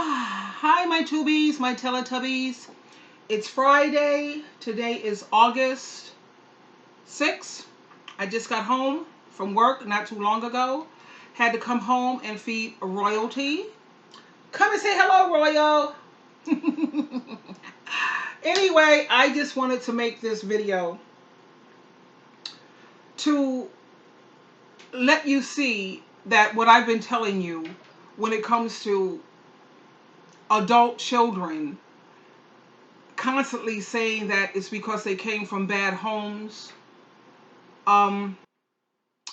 Hi, my tubies, my Teletubbies. It's Friday. Today is August 6th. I just got home from work not too long ago. Had to come home and feed royalty. Come and say hello, Royal. Anyway, I just wanted to make this video to let you see that what I've been telling you when it comes to adult children constantly saying that it's because they came from bad homes. Um,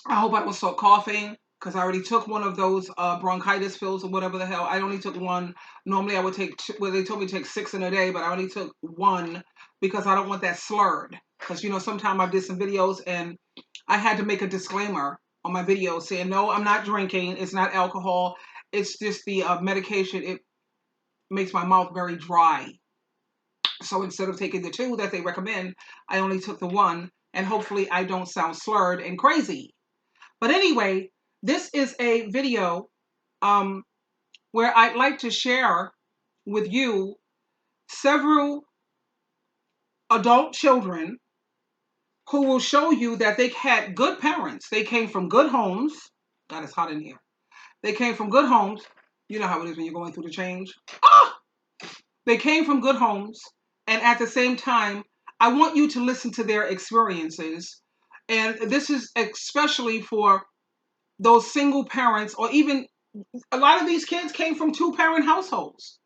I hope I will stop coughing because I already took one of those bronchitis pills or whatever the hell. I only took one. Normally I would take two, well, they told me to take 6 in a day, but I only took one because I don't want that slurred. Because, sometimes I did some videos and I had to make a disclaimer on my video saying, no, I'm not drinking. It's not alcohol. It's just the medication. It makes my mouth very dry. So instead of taking the 2 that they recommend, I only took the 1, and hopefully I don't sound slurred and crazy. But anyway, this is a video where I'd like to share with you several adult children who will show you that they had good parents. They came from good homes. God, it's hot in here. They came from good homes. You know how it is when you're going through the change. Ah! They came from good homes, and at the same time, I want you to listen to their experiences. And this is especially for those single parents, or even a lot of these kids came from 2-parent households.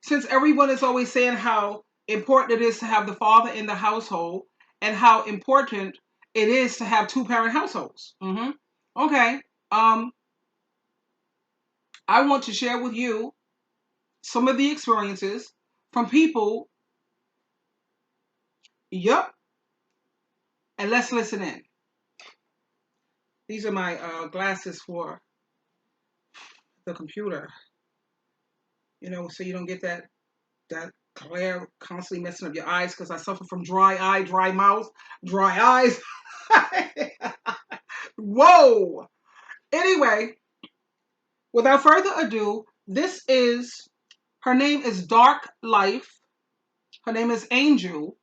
Since everyone is always saying how important it is to have the father in the household and how important it is to have 2-parent households. Okay. I want to share with you some of the experiences from people. Yep. And let's listen in. These are my glasses for the computer. So you don't get that glare constantly messing up your eyes, because I suffer from dry eye, dry mouth, dry eyes. Whoa. Anyway, without further ado, her name is Dark Life. Her name is Angel,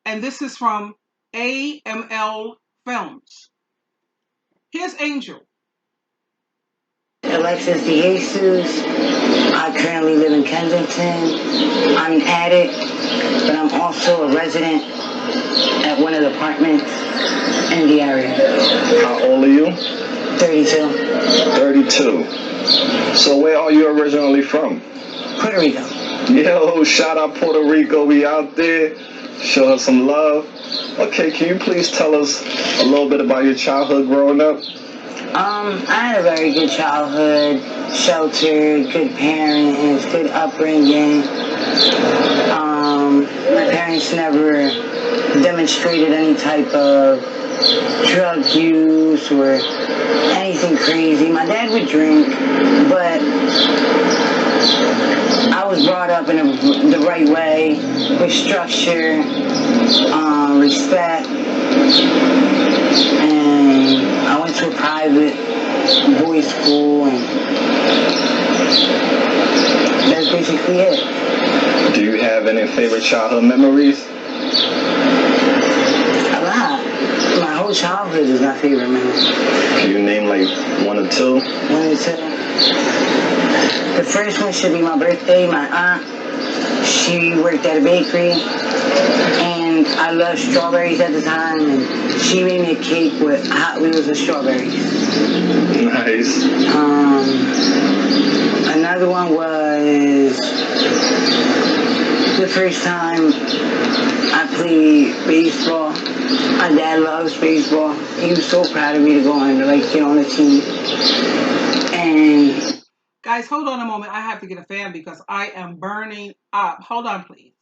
and this is from AML Films. Here's Angel. Alexis DeJesus. I currently live in Kensington. I'm an addict, but I'm also a resident at one of the apartments in the area. How old are you? 32. 32. So where are you originally from? Puerto Rico. Yo, shout out Puerto Rico. We out there. Show her some love. Okay, can you please tell us a little bit about your childhood growing up? I had a very good childhood, sheltered, good parents, good upbringing. My parents never demonstrated any type of drug use or anything crazy. My dad would drink, but I was brought up in the right way, with structure, respect, and I went to a private boys' school, and that's basically it. Do you have any favorite childhood memories? A lot. My whole childhood is my favorite memory. Can you name like 1 or 2? 1 or 2. The first one should be my birthday. My aunt, she worked at a bakery, and I loved strawberries at the time, and she made me a cake with Hot Wheels of strawberries. Nice. Another one was the first time I played baseball. My dad loves baseball. He was so proud of me to go and get on the team. And guys, hold on a moment. I have to get a fan because I am burning up. Hold on, please.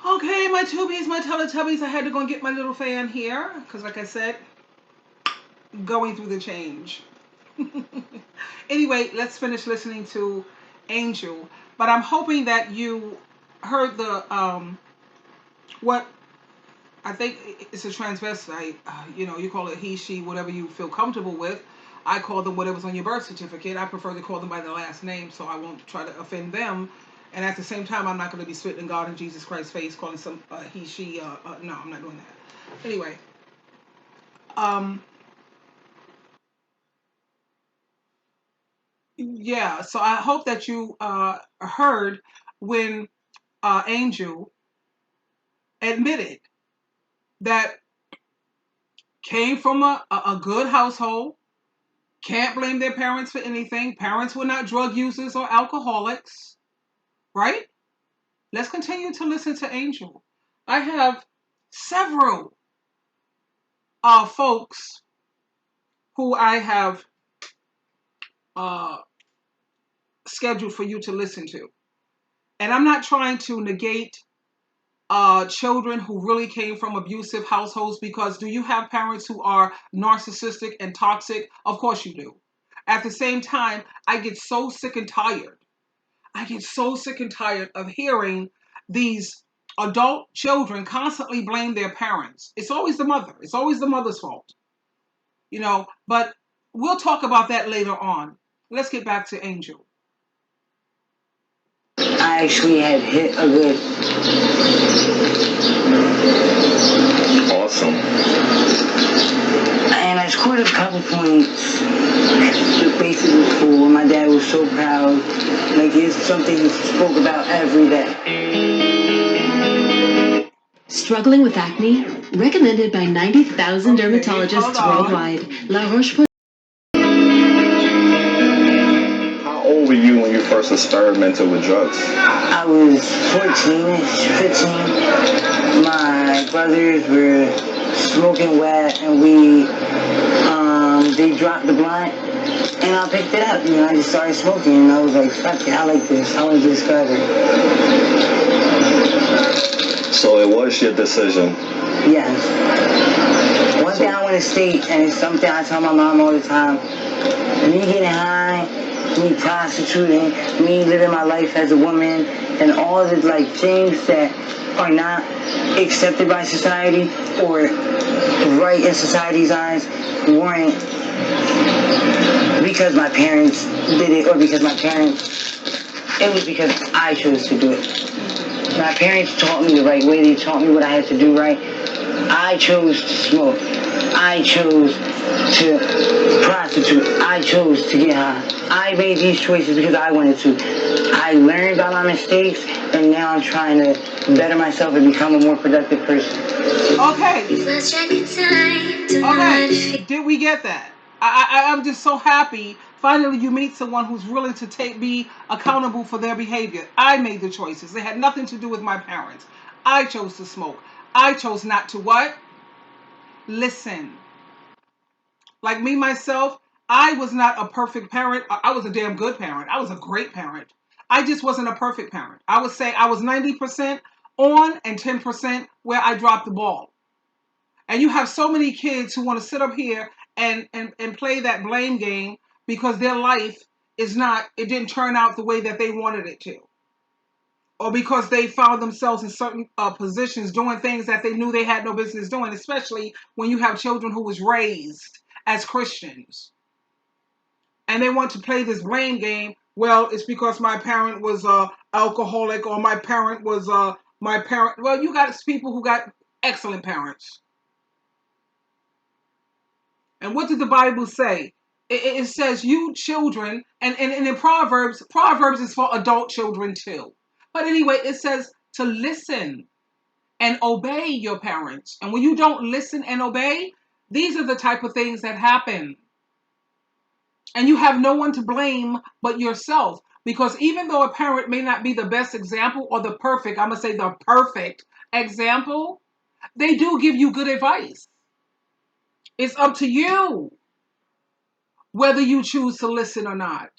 Okay, my tubies, my Teletubbies. I had to go and get my little fan here because, like I said, going through the change. Anyway, let's finish listening to Angel. But I'm hoping that you heard the what I think it's a transvestite. You call it he, she, whatever you feel comfortable with. I call them whatever's on your birth certificate. I prefer to call them by their last name, so I won't try to offend them. And at the same time, I'm not going to be spitting in God and Jesus Christ's face, calling some he, she. No, I'm not doing that. Anyway, um, yeah. So I hope that you heard when Angel admitted that came from a good household, can't blame their parents for anything. Parents were not drug users or alcoholics, right? Let's continue to listen to Angel. I have several folks who I have uh, scheduled for you to listen to. And I'm not trying to negate children who really came from abusive households, because do you have parents who are narcissistic and toxic? Of course you do. At the same time, I get so sick and tired. I get so sick and tired of hearing these adult children constantly blame their parents. It's always the mother. It's always the mother's fault, but we'll talk about that later on. Let's get back to Angel. I actually had hit a good. Awesome. And I scored a couple points basically school, and my dad was so proud. Like, it's something he spoke about every day. Struggling with acne? Recommended by 90,000 dermatologists worldwide. La Roche-Posay. How old were you when you first experimented with drugs? I was 14-ish, 15. My brothers were smoking wet, and they dropped the blunt, and I picked it up. I just started smoking, and I was like, fuck it, I like this. I want to discover it. So it was your decision? Yes. One thing I want to state, and it's something I tell my mom all the time, me getting high, me prostituting, me living my life as a woman, and all the things that are not accepted by society or right in society's eyes weren't because my parents did it, or because it was because I chose to do it. My parents taught me the right way. They taught me what I had to do right. I chose to smoke. I chose to prostitute. I chose to get high. I made these choices because I wanted to. I learned by my mistakes, and now I'm trying to better myself and become a more productive person. Okay. Okay. Did we get that? I'm just so happy. Finally, you meet someone who's willing to be accountable for their behavior. I made the choices. It had nothing to do with my parents. I chose to smoke. I chose not to what? Listen. Like me, myself, I was not a perfect parent. I was a damn good parent. I was a great parent. I just wasn't a perfect parent. I would say I was 90% on and 10% where I dropped the ball. And you have so many kids who want to sit up here and play that blame game because their life it didn't turn out the way that they wanted it to. Or because they found themselves in certain positions doing things that they knew they had no business doing, especially when you have children who was raised as Christians. And they want to play this blame game. Well, it's because my parent was alcoholic, or my parent was Well, you got people who got excellent parents. And what did the Bible say? It says, you children, and in Proverbs is for adult children too. But anyway, it says to listen and obey your parents. And when you don't listen and obey, these are the type of things that happen. And you have no one to blame but yourself. Because even though a parent may not be the best example or the perfect, I'm going to say the perfect example, they do give you good advice. It's up to you whether you choose to listen or not.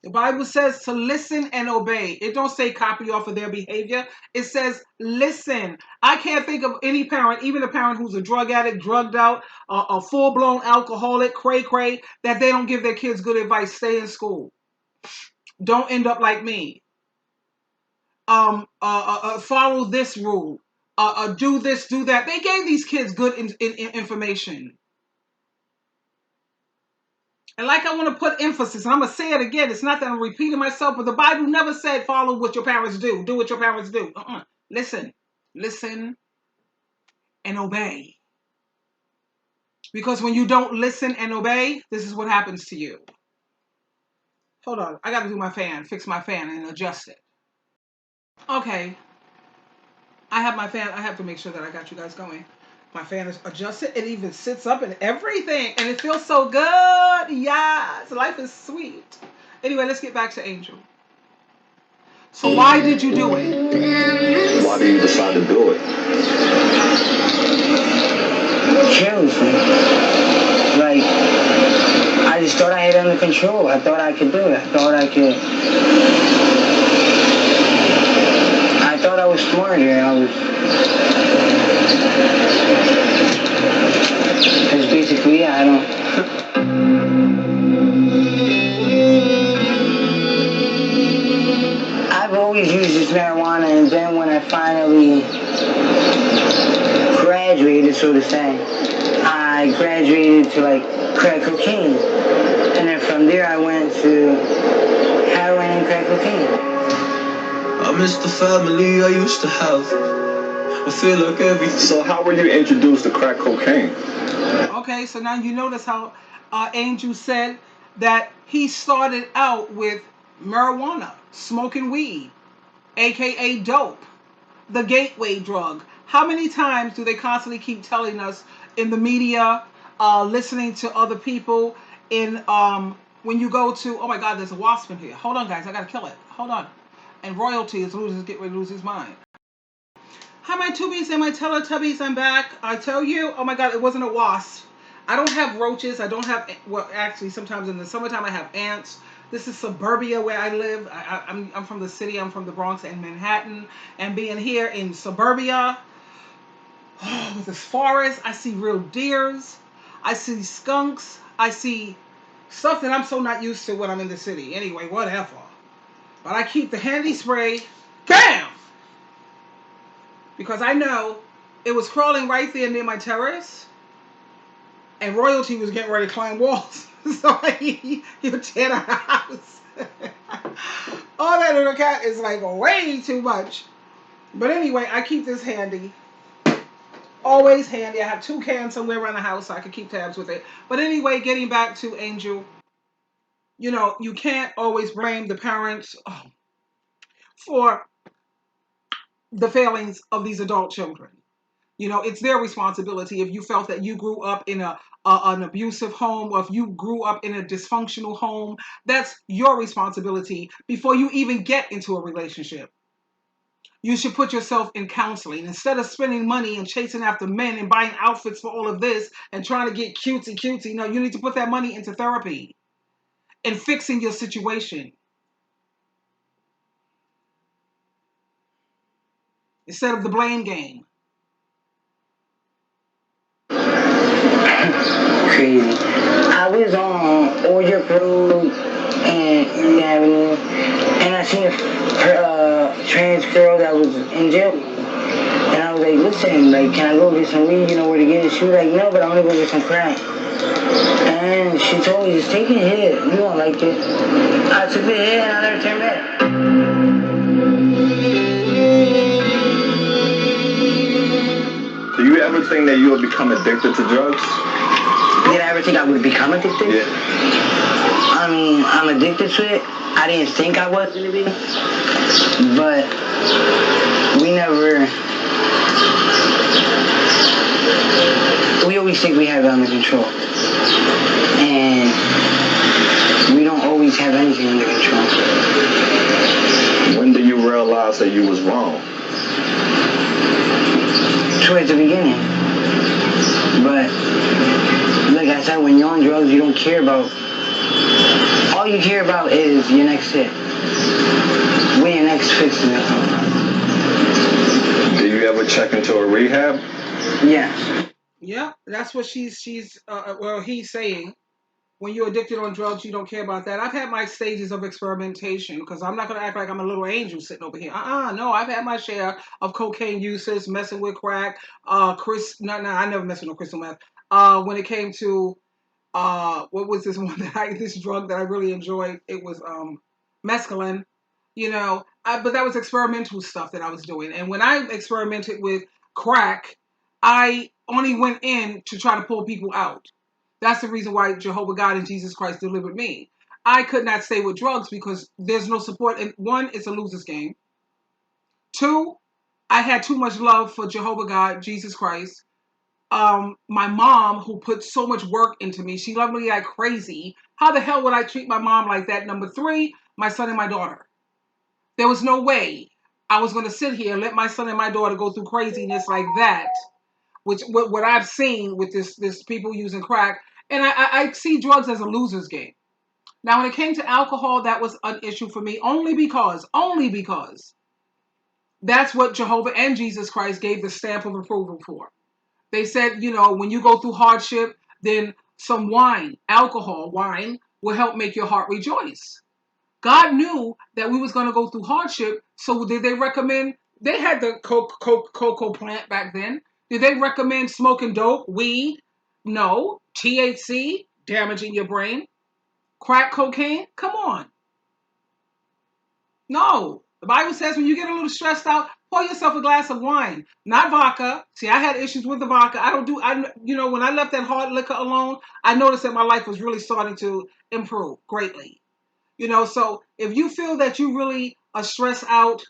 The Bible says to listen and obey. It don't say copy off of their behavior. It says listen. I can't think of any parent, even a parent who's a drug addict, drugged out, a full-blown alcoholic, cray-cray, that they don't give their kids good advice. Stay in school. Don't end up like me. Follow this rule. do this, do that. They gave these kids good information. And like I want to put emphasis, and I'm going to say it again, it's not that I'm repeating myself, but the Bible never said follow what your parents do. Do what your parents do. Listen, and obey. Because when you don't listen and obey, this is what happens to you. Hold on, I got to do my fan, fix my fan and adjust it. Okay, I have my fan, I have to make sure that I got you guys going. My fan is adjusted, it even sits up and everything, and it feels so good. Yes, life is sweet. Anyway, let's get back to Angel. So why did you do it? Why did you decide to do it? Carelessly. Like, I just thought I had it under control. I thought I could do it. I thought I was smarter. Because basically, I don't... I've always used this marijuana, and then when I finally graduated, so to say, I graduated to like crack cocaine. And then from there I went to heroin and crack cocaine. I miss the family I used to have. I feel like everything. So how were you introduced to crack cocaine? Okay, so now you notice how Angel said that he started out with marijuana, smoking weed, aka dope, the gateway drug. How many times do they constantly keep telling us in the media, listening to other people, when you go to, oh my God, there's a wasp in here. Hold on, guys, I gotta kill it. Hold on. And royalty is getting ready to lose his mind. Hi, my tubies and my Teletubbies, I'm back. I tell you, oh my God, it wasn't a wasp. I don't have roaches. I don't have, well, actually, sometimes in the summertime I have ants. This is suburbia where I live. I'm from the city. I'm from the Bronx and Manhattan. And being here in suburbia, with this forest, I see real deers. I see skunks. I see stuff that I'm so not used to when I'm in the city. Anyway, whatever. But I keep the handy spray. Bam! Because I know it was crawling right there near my terrace. And royalty was getting ready to climb walls. So he would tear the house. Oh, that little cat is like way too much. But anyway, I keep this handy. Always handy. I have 2 cans somewhere around the house so I can keep tabs with it. But anyway, getting back to Angel. You know, you can't always blame the parents for the failings of these adult children. You know, it's their responsibility. If you felt that you grew up in an abusive home, or if you grew up in a dysfunctional home, that's your responsibility before you even get into a relationship. You should put yourself in counseling. Instead of spending money and chasing after men and buying outfits for all of this and trying to get cutesy, no, you need to put that money into therapy and fixing your situation. Instead of the blame game. Crazy. I was on Orchard Road and Avenue, and I seen a trans girl that was in jail. And I was like, listen, like, can I go get some weed? You know where to get it? She was like, no, but I'm gonna go get some crack. And she told me, just take a hit. You won't like it. I took the hit and I never turned back. Do you ever think that you will become addicted to drugs? Did I ever think I would become addicted? Yeah. I mean, I'm addicted to it. I didn't think I was going to be. But we always think we have it under control. And we don't always have anything under control. When did you realize that you was wrong? Towards the beginning. But like I said, when you're on drugs, you don't care about, all you care about is your next hit. When your next fix is gonna come from. Did you ever check into a rehab? Yes. Yeah, that's what he's saying. when you're addicted on drugs, you don't care about that. I've had my stages of experimentation because I'm not going to act like I'm a little angel sitting over here. No, I've had my share of cocaine uses, messing with crack. I never messed with no crystal meth. When it came to what was this one this drug that I really enjoyed? It was mescaline. But that was experimental stuff that I was doing. And when I experimented with crack, I only went in to try to pull people out. That's the reason why Jehovah God and Jesus Christ delivered me. I could not stay with drugs because there's no support. And one, it's a loser's game. Two, I had too much love for Jehovah God, Jesus Christ. My mom, who put so much work into me, she loved me like crazy. How the hell would I treat my mom like that? Number three, my son and my daughter. There was no way I was going to sit here and let my son and my daughter go through craziness like that, which what I've seen with this people using crack. And I see drugs as a loser's game. Now, when it came to alcohol, that was an issue for me only because that's what Jehovah and Jesus Christ gave the stamp of approval for. They said, when you go through hardship, then some wine, alcohol, wine, will help make your heart rejoice. God knew that we was going to go through hardship, so did they recommend, they had the cocoa plant back then. Did they recommend smoking dope, weed? No. THC, damaging your brain. Crack cocaine? Come on. No. The Bible says when you get a little stressed out, pour yourself a glass of wine, not vodka. See, I had issues with the vodka. When I left that hard liquor alone, I noticed that my life was really starting to improve greatly. So if you feel that you really are stressed out,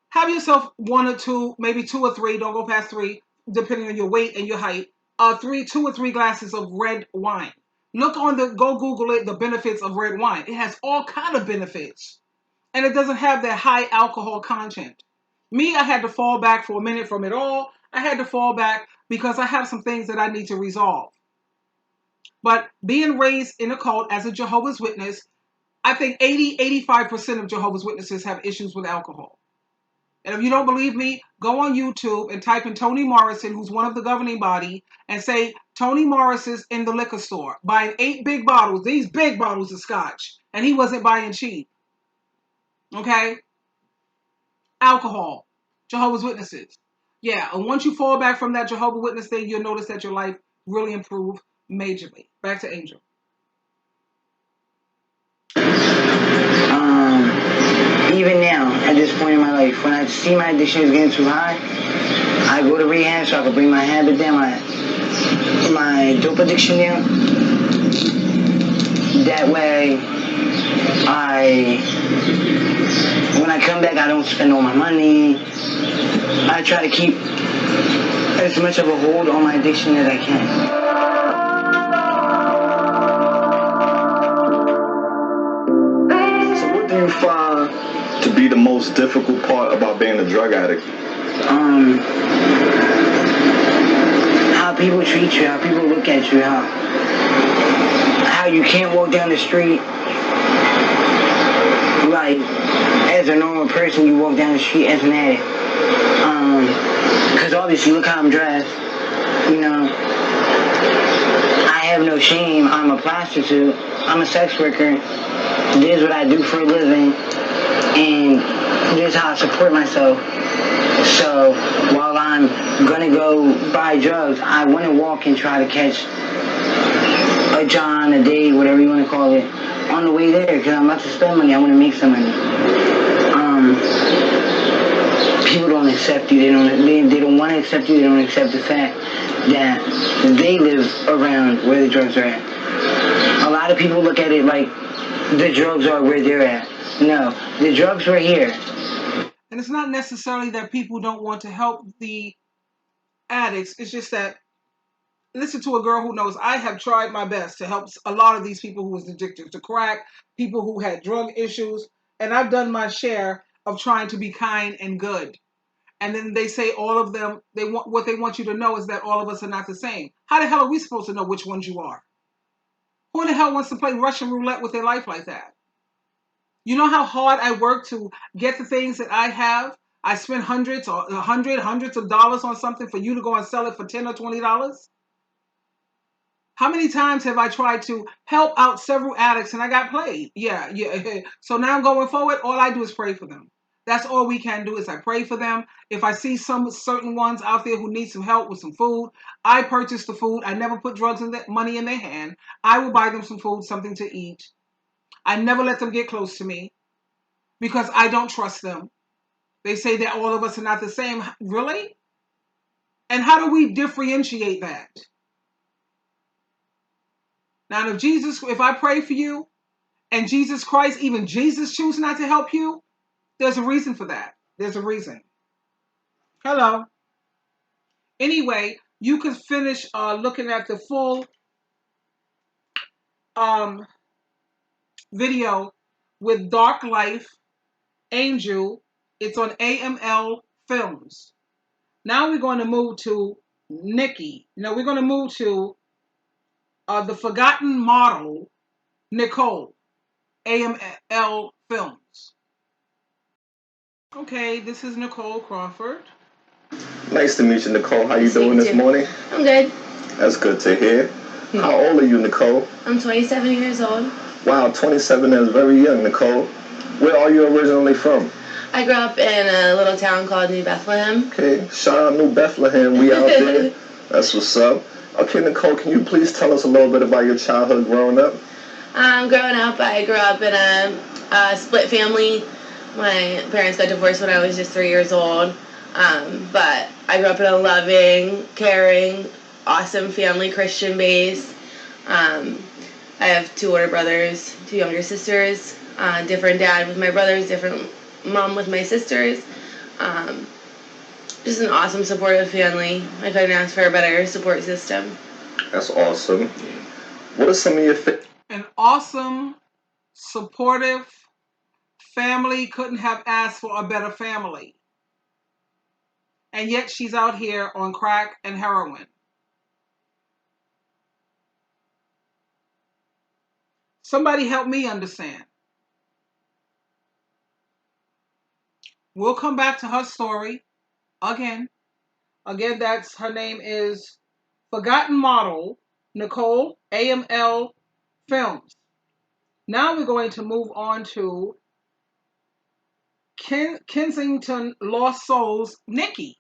have yourself one or two, maybe two or three, don't go past three, depending on your weight and your height, two or three glasses of red wine. Go Google it, the benefits of red wine. It has all kind of benefits. And it doesn't have that high alcohol content. Me, I had to fall back for a minute from it all. I had to fall back because I have some things that I need to resolve. But being raised in a cult as a Jehovah's Witness, I think 85% of Jehovah's Witnesses have issues with alcohol. And if you don't believe me, go on YouTube and type in Toni Morrison, who's one of the governing body, and say, Toni Morrison's in the liquor store buying 8 big bottles, these big bottles of scotch, and he wasn't buying cheap. Okay? Alcohol. Jehovah's Witnesses. Yeah, and once you fall back from that Jehovah's Witness thing, you'll notice that your life really improved majorly. Back to Angel. Even now, at this point in my life, when I see my addiction is getting too high, I go to rehab so I can bring my habit down, my dope addiction down. That way, when I come back, I don't spend all my money. I try to keep as much of a hold on my addiction as I can. Do you find to be the most difficult part about being a drug addict? How people treat you, how people look at you, how you can't walk down the street like as a normal person. You walk down the street as an addict. Because obviously, look how I'm dressed. I have no shame. I'm a prostitute. I'm a sex worker. This is what I do for a living, and this is how I support myself. So while I'm gonna go buy drugs, I want to walk and try to catch a John, a Dave, whatever you want to call it, on the way there, because I'm about to spend money. I want to make some money. People don't accept you. They don't want to accept you. They don't accept the fact that they live around where the drugs are at. A lot of people look at it like the drugs are where they're at. No, the drugs were here. And it's not necessarily that people don't want to help the addicts. It's just that, listen to a girl who knows, I have tried my best to help a lot of these people who was addicted to crack, people who had drug issues, and I've done my share of trying to be kind and good. And then they say all of them, what they want you to know is that all of us are not the same. How the hell are we supposed to know which ones you are? Who the hell wants to play Russian roulette with their life like that? You know how hard I work to get the things that I have? I spend hundreds of dollars on something for you to go and sell it for $10 or $20? How many times have I tried to help out several addicts and I got played? Yeah. So now going forward, all I do is pray for them. That's all we can do is I pray for them. If I see some certain ones out there who need some help with some food, I purchase the food. I never put drugs and money in their hand. I will buy them some food, something to eat. I never let them get close to me because I don't trust them. They say that all of us are not the same. Really? And how do we differentiate that? Now, if I pray for you and Jesus Christ, even Jesus chooses not to help you, there's a reason for that. There's a reason. Hello. Anyway, you can finish looking at the full video with Dark Life Angel. It's on AML Films. Now we're going to move to Nikki. No, we're going to move to the Forgotten Model, Nicole, AML Films. Okay, this is Nicole Crawford. Nice to meet you, Nicole. How you doing this morning? I'm good. That's good to hear. How old are you, Nicole? I'm 27 years old. Wow, 27 is very young, Nicole. Where are you originally from? I grew up in a little town called New Bethlehem. Okay, shout out New Bethlehem. We out there. That's what's up. Okay, Nicole, can you please tell us a little bit about your childhood growing up? Growing up, I grew up in a split family. My parents got divorced when I was just 3 years old. But I grew up in a loving, caring, awesome family, Christian base. I have 2 older brothers, 2 younger sisters, different dad with my brothers, different mom with my sisters. Just an awesome, supportive family. I couldn't ask for a better support system. That's awesome. What are some of your An awesome, supportive family. Couldn't have asked for a better family. And yet she's out here on crack and heroin. Somebody help me understand. We'll come back to her story again. Again, her name is Forgotten Model, Nicole, AML Films. Now we're going to move on to Kensington Lost Souls, Nikki.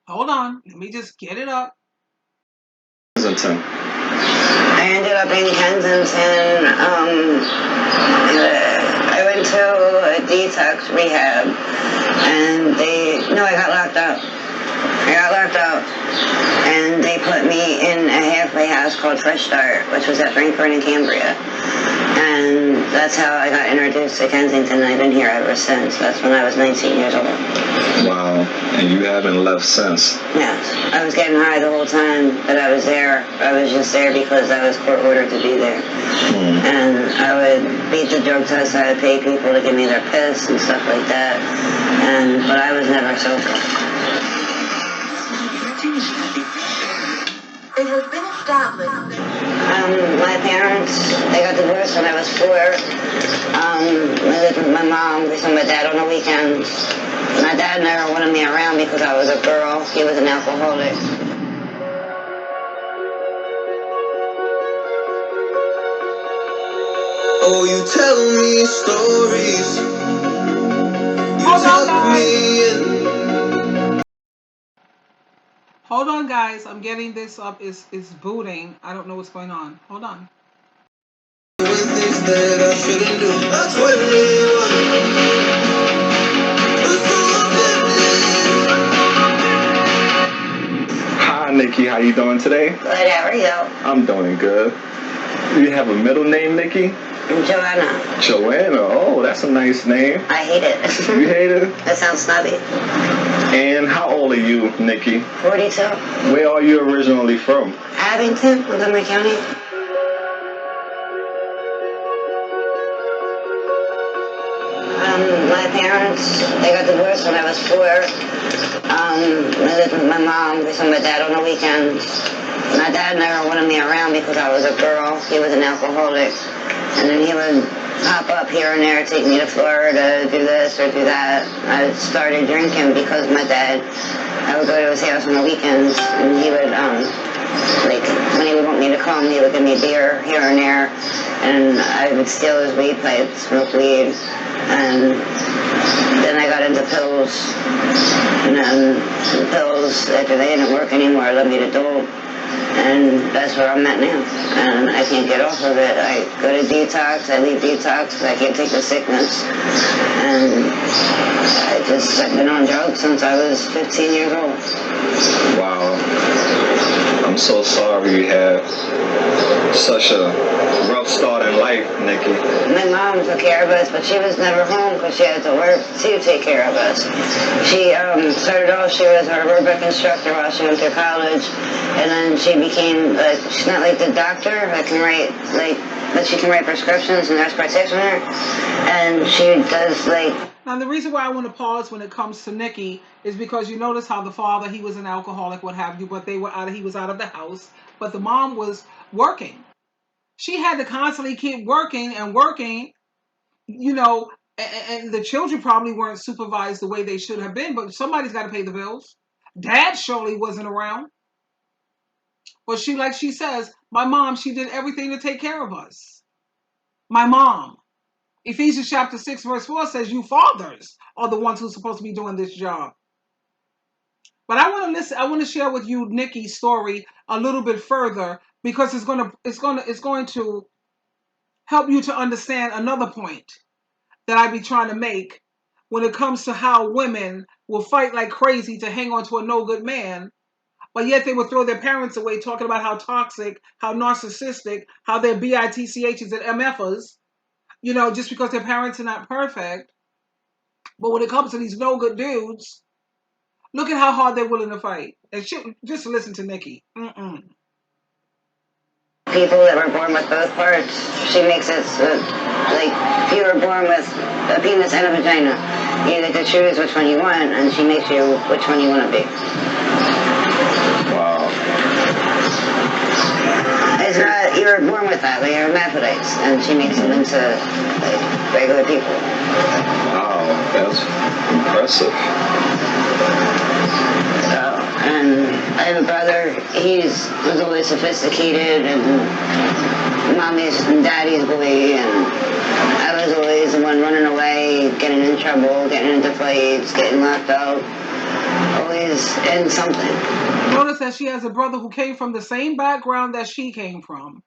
Hold on, let me just get it up. Kensington. I ended up in Kensington. I went to a detox rehab, and I got locked up. And they put me in a halfway house called Fresh Start, which was at Frankfurt and Cambria. And that's how I got introduced to Kensington, and I've been here ever since. That's when I was 19 years old. Wow, and you haven't left since? Yes, I was getting high the whole time that I was there. I was just there because I was court ordered to be there. And I would beat the drug test. I would pay people to give me their piss and stuff like that. But I was never sober. It has been established. My parents, they got divorced when I was 4. I lived with my mom, with my dad on the weekends. My dad never wanted me around because I was a girl. He was an alcoholic. Oh, you tell me stories. You tuck me in. Hold on, guys. I'm getting this up. It's booting. I don't know what's going on. Hold on. Doing things that I shouldn't do. That's what it is. Hi, Nikki. How you doing today? Good, how are you? I'm doing good. Do you have a middle name, Nikki? Joanna. Joanna. Oh, that's a nice name. I hate it. You hate it? That sounds snobby. And how old are you, Nikki? 42. Where are you originally from? Abington, Montgomery County. My parents, they got divorced when I was 4. I lived with my mom, with my dad on the weekends. My dad never wanted me around because I was a girl. He was an alcoholic. And then he would pop up here and there, take me to Florida, do this or do that. I started drinking because my dad, I would go to his house on the weekends, and he would, when he would want me to come, he would give me beer here and there, and I would steal his weed pipe, smoke weed, and then I got into pills, and then the pills, after they didn't work anymore, led me to dope, and that's where I'm at now, and I can't get off of it. I go to detox, I leave detox because I can't take the sickness, and I've been on drugs since I was 15 years old. Wow. I'm so sorry you had such a rough start in life, Nikki. My mom took care of us, but she was never home because she had to work to take care of us. She started off, she was a aerobic instructor while she went through college, and then she became, she's not like the doctor that can write, but she can write prescriptions, and nurse practitioner, and she does, Now, the reason why I want to pause when it comes to Nikki is because you notice how the father, he was an alcoholic, what have you, but he was out of the house, but the mom was working. She had to constantly keep working and working, and the children probably weren't supervised the way they should have been, but somebody's got to pay the bills. Dad surely wasn't around. But like she says, my mom, she did everything to take care of us. My mom. Ephesians chapter 6 verse 4 says you fathers are the ones who are supposed to be doing this job. But I want to share with you Nikki's story a little bit further because it's going to help you to understand another point that I be trying to make when it comes to how women will fight like crazy to hang on to a no good man, but yet they will throw their parents away talking about how toxic, how narcissistic, how they're bitchs and mfers, just because their parents are not perfect. But when it comes to these no good dudes, look at how hard they're willing to fight. And just listen to Nikki. People that were born with both parts. She makes it if you were born with a penis and a vagina, you get to choose which one you want, and she makes you which one you want to be. Wow. It's not, you were born with that, you're hermaphrodites, and she makes them into regular people. Wow, that's impressive. And I have a brother, he was always sophisticated and mommy's and daddy's boy, and I was always the one running away, getting in trouble, getting into fights, getting locked up, always in something. Notice that she has a brother who came from the same background that she came from.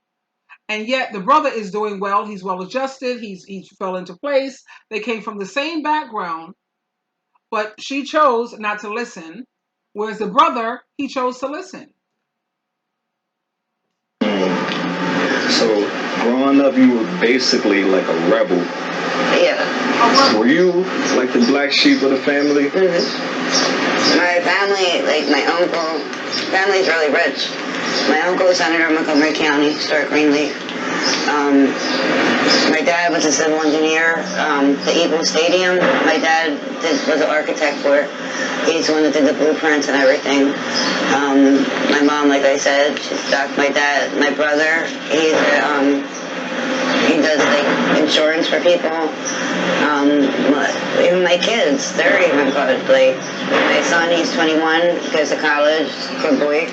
And yet the brother is doing well. He's well adjusted. He fell into place. They came from the same background, but she chose not to listen. Whereas the brother, he chose to listen. So, growing up, you were basically like a rebel. Yeah. Were you like the black sheep of the family? Mm-hmm. My family, my uncle, family's really rich. My uncle was senator of Montgomery County, Stuart Greenleaf. My dad was a civil engineer. The Eagles Stadium, my dad was an architect for it. He's the one that did the blueprints and everything. My mom, like I said, she's my dad. My brother, he does insurance for people. Even my kids, they're even good. My son, he's 21, goes to college, good boy.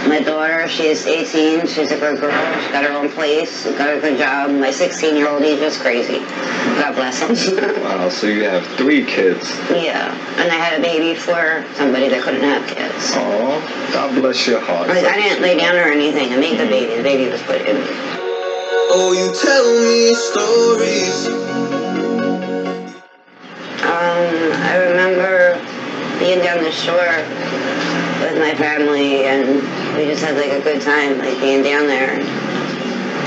My daughter, she's 18, she's a good girl, she's got her own place, got a good job. My 16-year-old, he's just crazy. God bless him. Wow, so you have 3 kids. Yeah, and I had a baby for somebody that couldn't have kids. Oh, God bless your heart. I didn't lay down or anything. I made the baby was put in me. Oh, you tell me stories. I remember being down the shore with my family, and we just had a good time, being down there.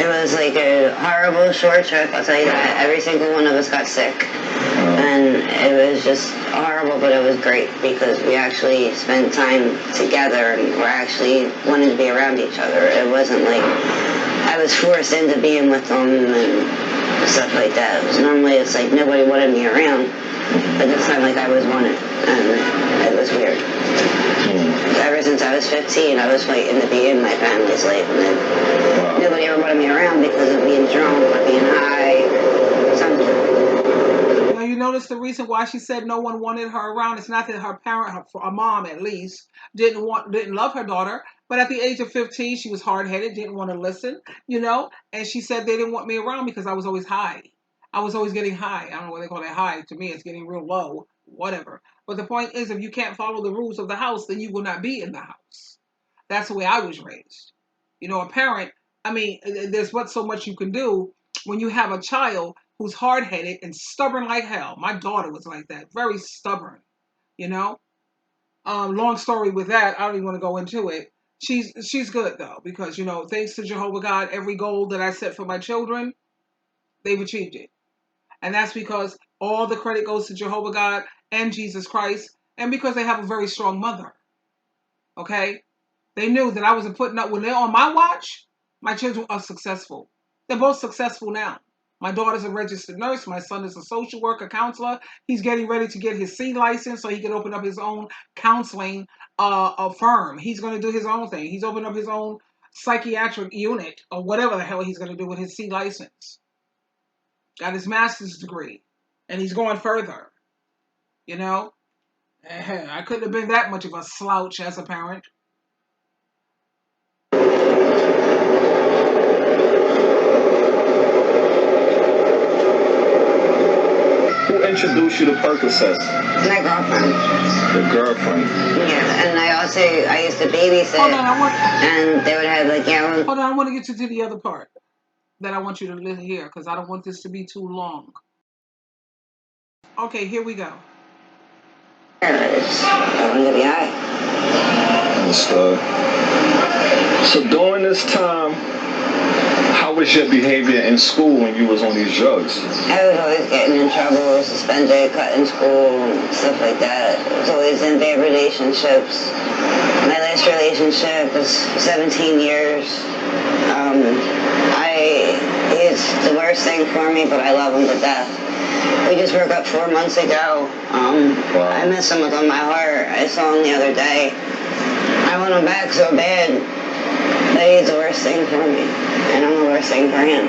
It was a horrible short trip, I'll tell you that. Every single one of us got sick. And it was just horrible, but it was great because we actually spent time together and we actually wanted to be around each other. It wasn't I was forced into being with them and stuff like that. Normally it's nobody wanted me around, but this time I was wanted, and it was weird. Ever since I was 15, I was fighting to be in my family's life, and then nobody ever wanted me around because of being drunk or being high or something. Now you notice the reason why she said no one wanted her around. It's not that her parent, her mom at least, didn't love her daughter. But at the age of 15, she was hard-headed, didn't want to listen, and she said they didn't want me around because I was always high. I was always getting high. I don't know what they call that high. To me, it's getting real low, whatever. But the point is, if you can't follow the rules of the house, then you will not be in the house. That's the way I was raised. A parent, there's but so much you can do when you have a child who's hard-headed and stubborn like hell. My daughter was like that, very stubborn, you know. Long story with that. I don't even want to go into it. She's good though because thanks to Jehovah God, every goal that I set for my children, they've achieved it, and that's because all the credit goes to Jehovah God and Jesus Christ, and because they have a very strong mother. Okay, they knew that I wasn't putting up when they're on my watch. My children are successful. They're both successful now. My daughter's a registered nurse. My son is a social worker, counselor. He's getting ready to get his C license so he can open up his own counseling firm. He's going to do his own thing. He's opened up his own psychiatric unit or whatever the hell he's going to do with his C license. Got his master's degree, and he's going further. I couldn't have been that much of a slouch as a parent. Who introduced you to Percocets? My girlfriend. Your girlfriend. Yeah, and I used to babysit. Hold on, and they would have Hold on, I want to get to the other part that I want you to listen here because I don't want this to be too long. Okay, here we go. I wanted to be high. Understood. So during this time, how was your behavior in school when you was on these drugs? I was always getting in trouble, suspended, cut in school, stuff like that. I was always in bad relationships. My last relationship was 17 years. He's the worst thing for me, but I love him to death. We just broke up 4 months ago. Wow. I miss him with all my heart. I saw him the other day. I want him back so bad, but he's the worst thing for me, and I'm the worst thing for him.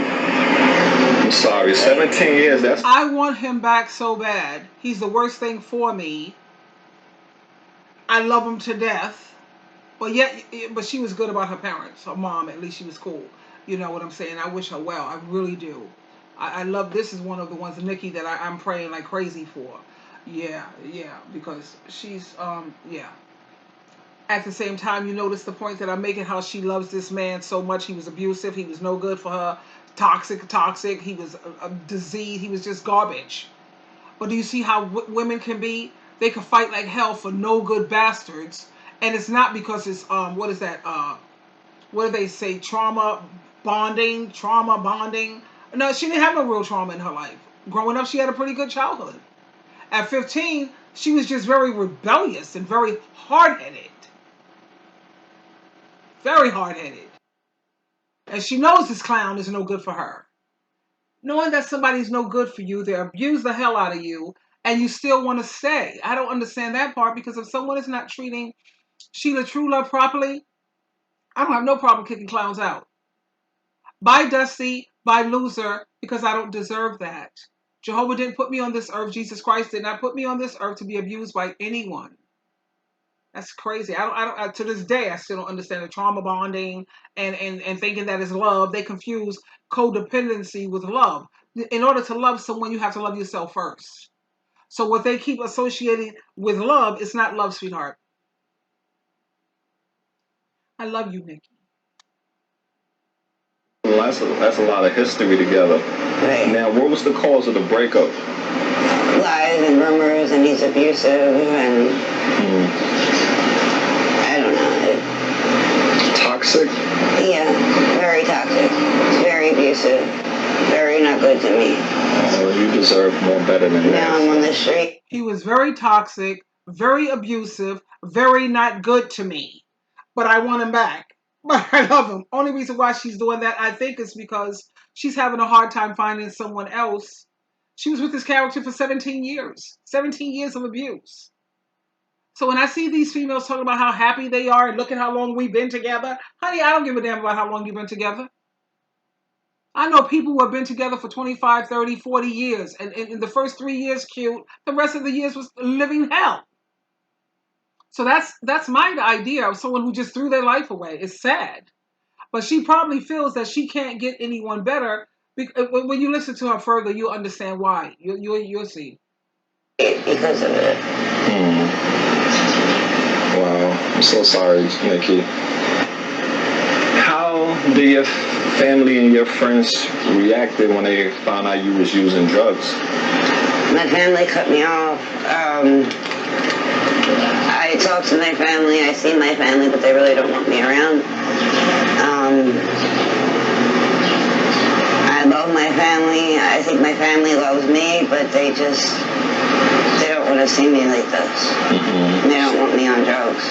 I'm sorry, 17 years, that's... I want him back so bad. He's the worst thing for me. I love him to death. But she was good about her parents. Her mom, at least she was cool. You know what I'm saying? I wish her well. I really do. I love, this is one of the ones, Nikki, that I'm praying like crazy for. Yeah, because she's, yeah. At the same time, you notice the point that I'm making, how she loves this man so much. He was abusive. He was no good for her. Toxic. He was a disease. He was just garbage. But do you see how women can be? They can fight like hell for no good bastards. And it's not because it's, what is that? What do they say? Trauma bonding. No, she didn't have no real trauma in her life. Growing up, she had a pretty good childhood. At 15, she was just very rebellious and very hard-headed. Very hard-headed. And she knows this clown is no good for her. Knowing that somebody's no good for you, they abuse the hell out of you, and you still want to stay. I don't understand that part, because if someone is not treating Sheila True Love properly, I don't have no problem kicking clowns out. Bye, Dusty. Bye, loser, because I don't deserve that. Jehovah didn't put me on this earth. Jesus Christ did not put me on this earth to be abused by anyone. That's crazy. I don't. To this day, I still don't understand the trauma bonding and thinking that is love. They confuse codependency with love. In order to love someone, you have to love yourself first. So what they keep associating with love is not love, sweetheart. I love you, Nikki. Well, that's a lot of history together. Right. Now, what was the cause of the breakup? Lies and rumors, and he's abusive, and I don't know. Toxic? Yeah, very toxic. Very abusive. Very not good to me. Well, you deserve more better than that. Now I'm on the street. He was very toxic, very abusive, very not good to me. But I want him back. But I love him. Only reason why she's doing that, I think, is because she's having a hard time finding someone else. She was with this character for 17 years. 17 years of abuse. So when I see these females talking about how happy they are and look at how long we've been together, honey, I don't give a damn about how long you've been together. I know people who have been together for 25, 30, 40 years. And in the first 3 years, cute. The rest of the years was living hell. So that's my idea of someone who just threw their life away. It's sad, but she probably feels that she can't get anyone better. When you listen to her further, you'll understand why. You'll see. Because of it. Wow, I'm so sorry, Nikki. How did your family and your friends reacted when they found out you was using drugs? My family cut me off. I talk to my family, I see my family, but they really don't want me around. I love my family. I think my family loves me, but they don't want to see me like this. They don't want me on drugs.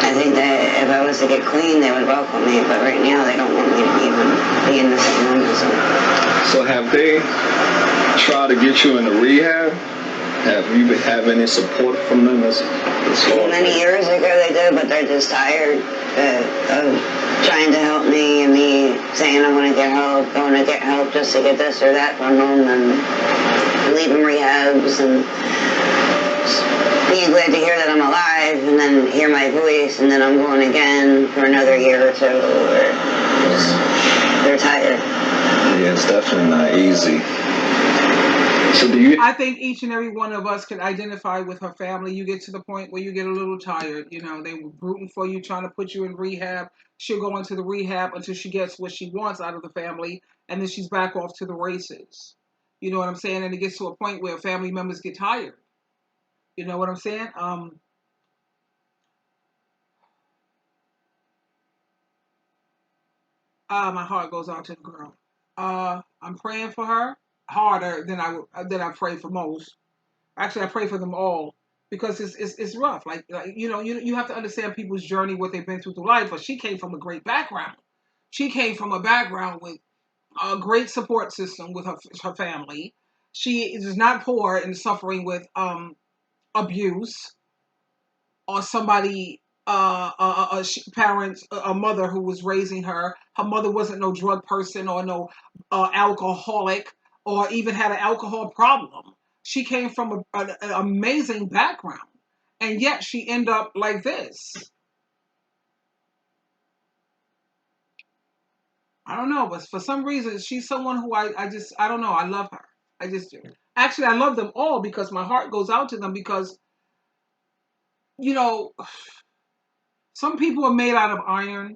I think that if I was to get clean, they would welcome me, but right now they don't want me to even be in the same room as them. So have they tried to get you into rehab? Have you have any support from them? Many years ago they did, but they're just tired of trying to help me and me saying I want to get help just to get this or that from them and leaving rehabs and being glad to hear that I'm alive and then hear my voice and then I'm going again for another year or two. They're tired. Yeah, it's definitely not easy. So I think each and every one of us can identify with her family. You get to the point where you get a little tired. You know, they were rooting for you, trying to put you in rehab. She'll go into the rehab until she gets what she wants out of the family, and then she's back off to the races. You know what I'm saying? And it gets to a point where family members get tired. You know what I'm saying? My heart goes out to the girl. I'm praying for her harder than I pray for most. Actually, I pray for them all because it's rough. Like you have to understand people's journey, what they've been through life. But she came from a great background. She came from a background with a great support system with her family. She is not poor and suffering with abuse or somebody parents a mother who was raising her. Her mother wasn't no drug person or no alcoholic or even had an alcohol problem. She came from an amazing background, and yet she ended up like this. I don't know, but for some reason she's someone who I don't know. I love her. I just do. Actually, I love them all because my heart goes out to them because you know some people are made out of iron.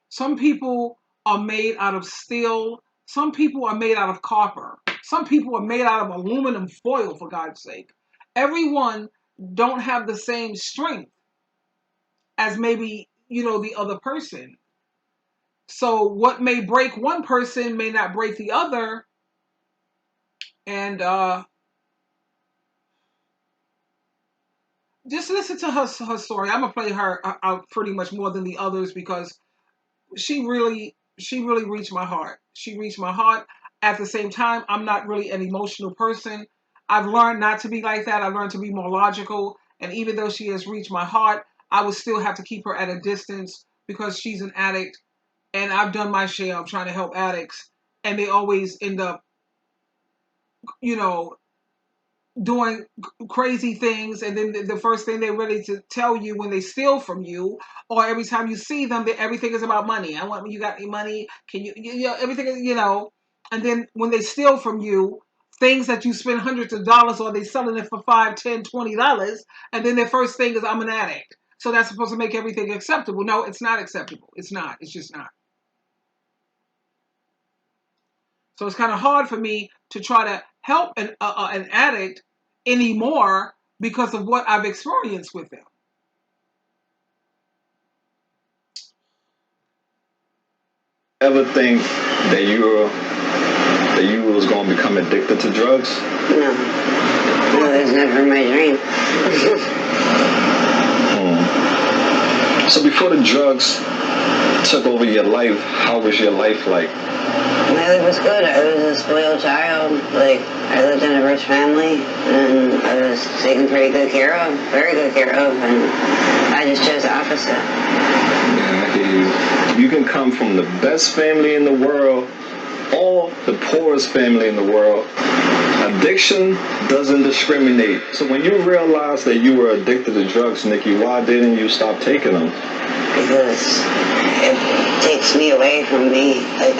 Some people are made out of steel. Some people are made out of copper. Some people are made out of aluminum foil, for God's sake. Everyone don't have the same strength as maybe, the other person. So what may break one person may not break the other. And just listen to her story. I'm going to play her out pretty much more than the others because she really reached my heart. She reached my heart. At the same time, I'm not really an emotional person. I've learned not to be like that. I've learned to be more logical. And even though she has reached my heart, I would still have to keep her at a distance because she's an addict. And I've done my share of trying to help addicts. And they always end up, doing crazy things, and then the first thing they're ready to tell you when they steal from you, or every time you see them, everything is about money. I want, you got any money? Can everything is, and then when they steal from you, things that you spend hundreds of dollars on, they selling it for $5, $10, $20, and then their first thing is I'm an addict. So that's supposed to make everything acceptable. No, it's not acceptable. It's not. It's just not. So it's kind of hard for me to try to help an addict anymore because of what I've experienced with them. Ever think that you was going to become addicted to drugs? No, that was never my dream. So before the drugs took over your life, how was your life like? My life was good. I was a spoiled child. I lived in a rich family, and I was taken pretty good care of, very good care of, and I just chose the opposite. Yeah, I hear you. You can come from the best family in the world all the poorest family in the world. Addiction doesn't discriminate. So when you realized that you were addicted to drugs, Nikki, why didn't you stop taking them? Because it takes me away from me. Like,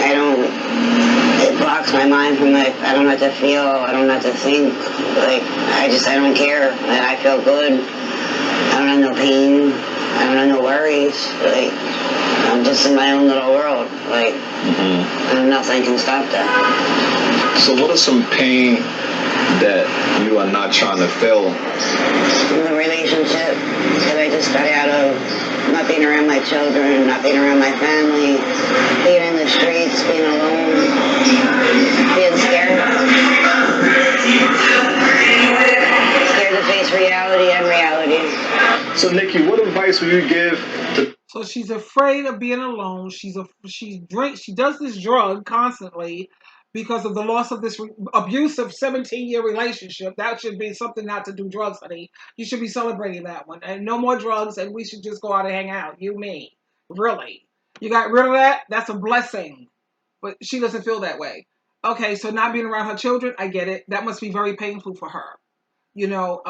it blocks my mind from, like, I don't know what to feel, I don't know what to think. Like, I don't care. Like, I feel good. I don't have no pain. I don't have no worries. Like, I'm just in my own little world. Like, and nothing can stop that. So what is some pain that you are not trying to fill? The relationship that I just got out of, not being around my children, not being around my family, being in the streets, being alone, being scared. Scared to face reality and reality. So Nikki, what advice would you give to... So she's afraid of being alone. She does this drug constantly because of the loss of this abusive 17-year relationship. That should be something not to do drugs, honey. You should be celebrating that one. And no more drugs, and we should just go out and hang out. You, me. Really. You got rid of that? That's a blessing. But she doesn't feel that way. Okay, so not being around her children, I get it. That must be very painful for her. You know,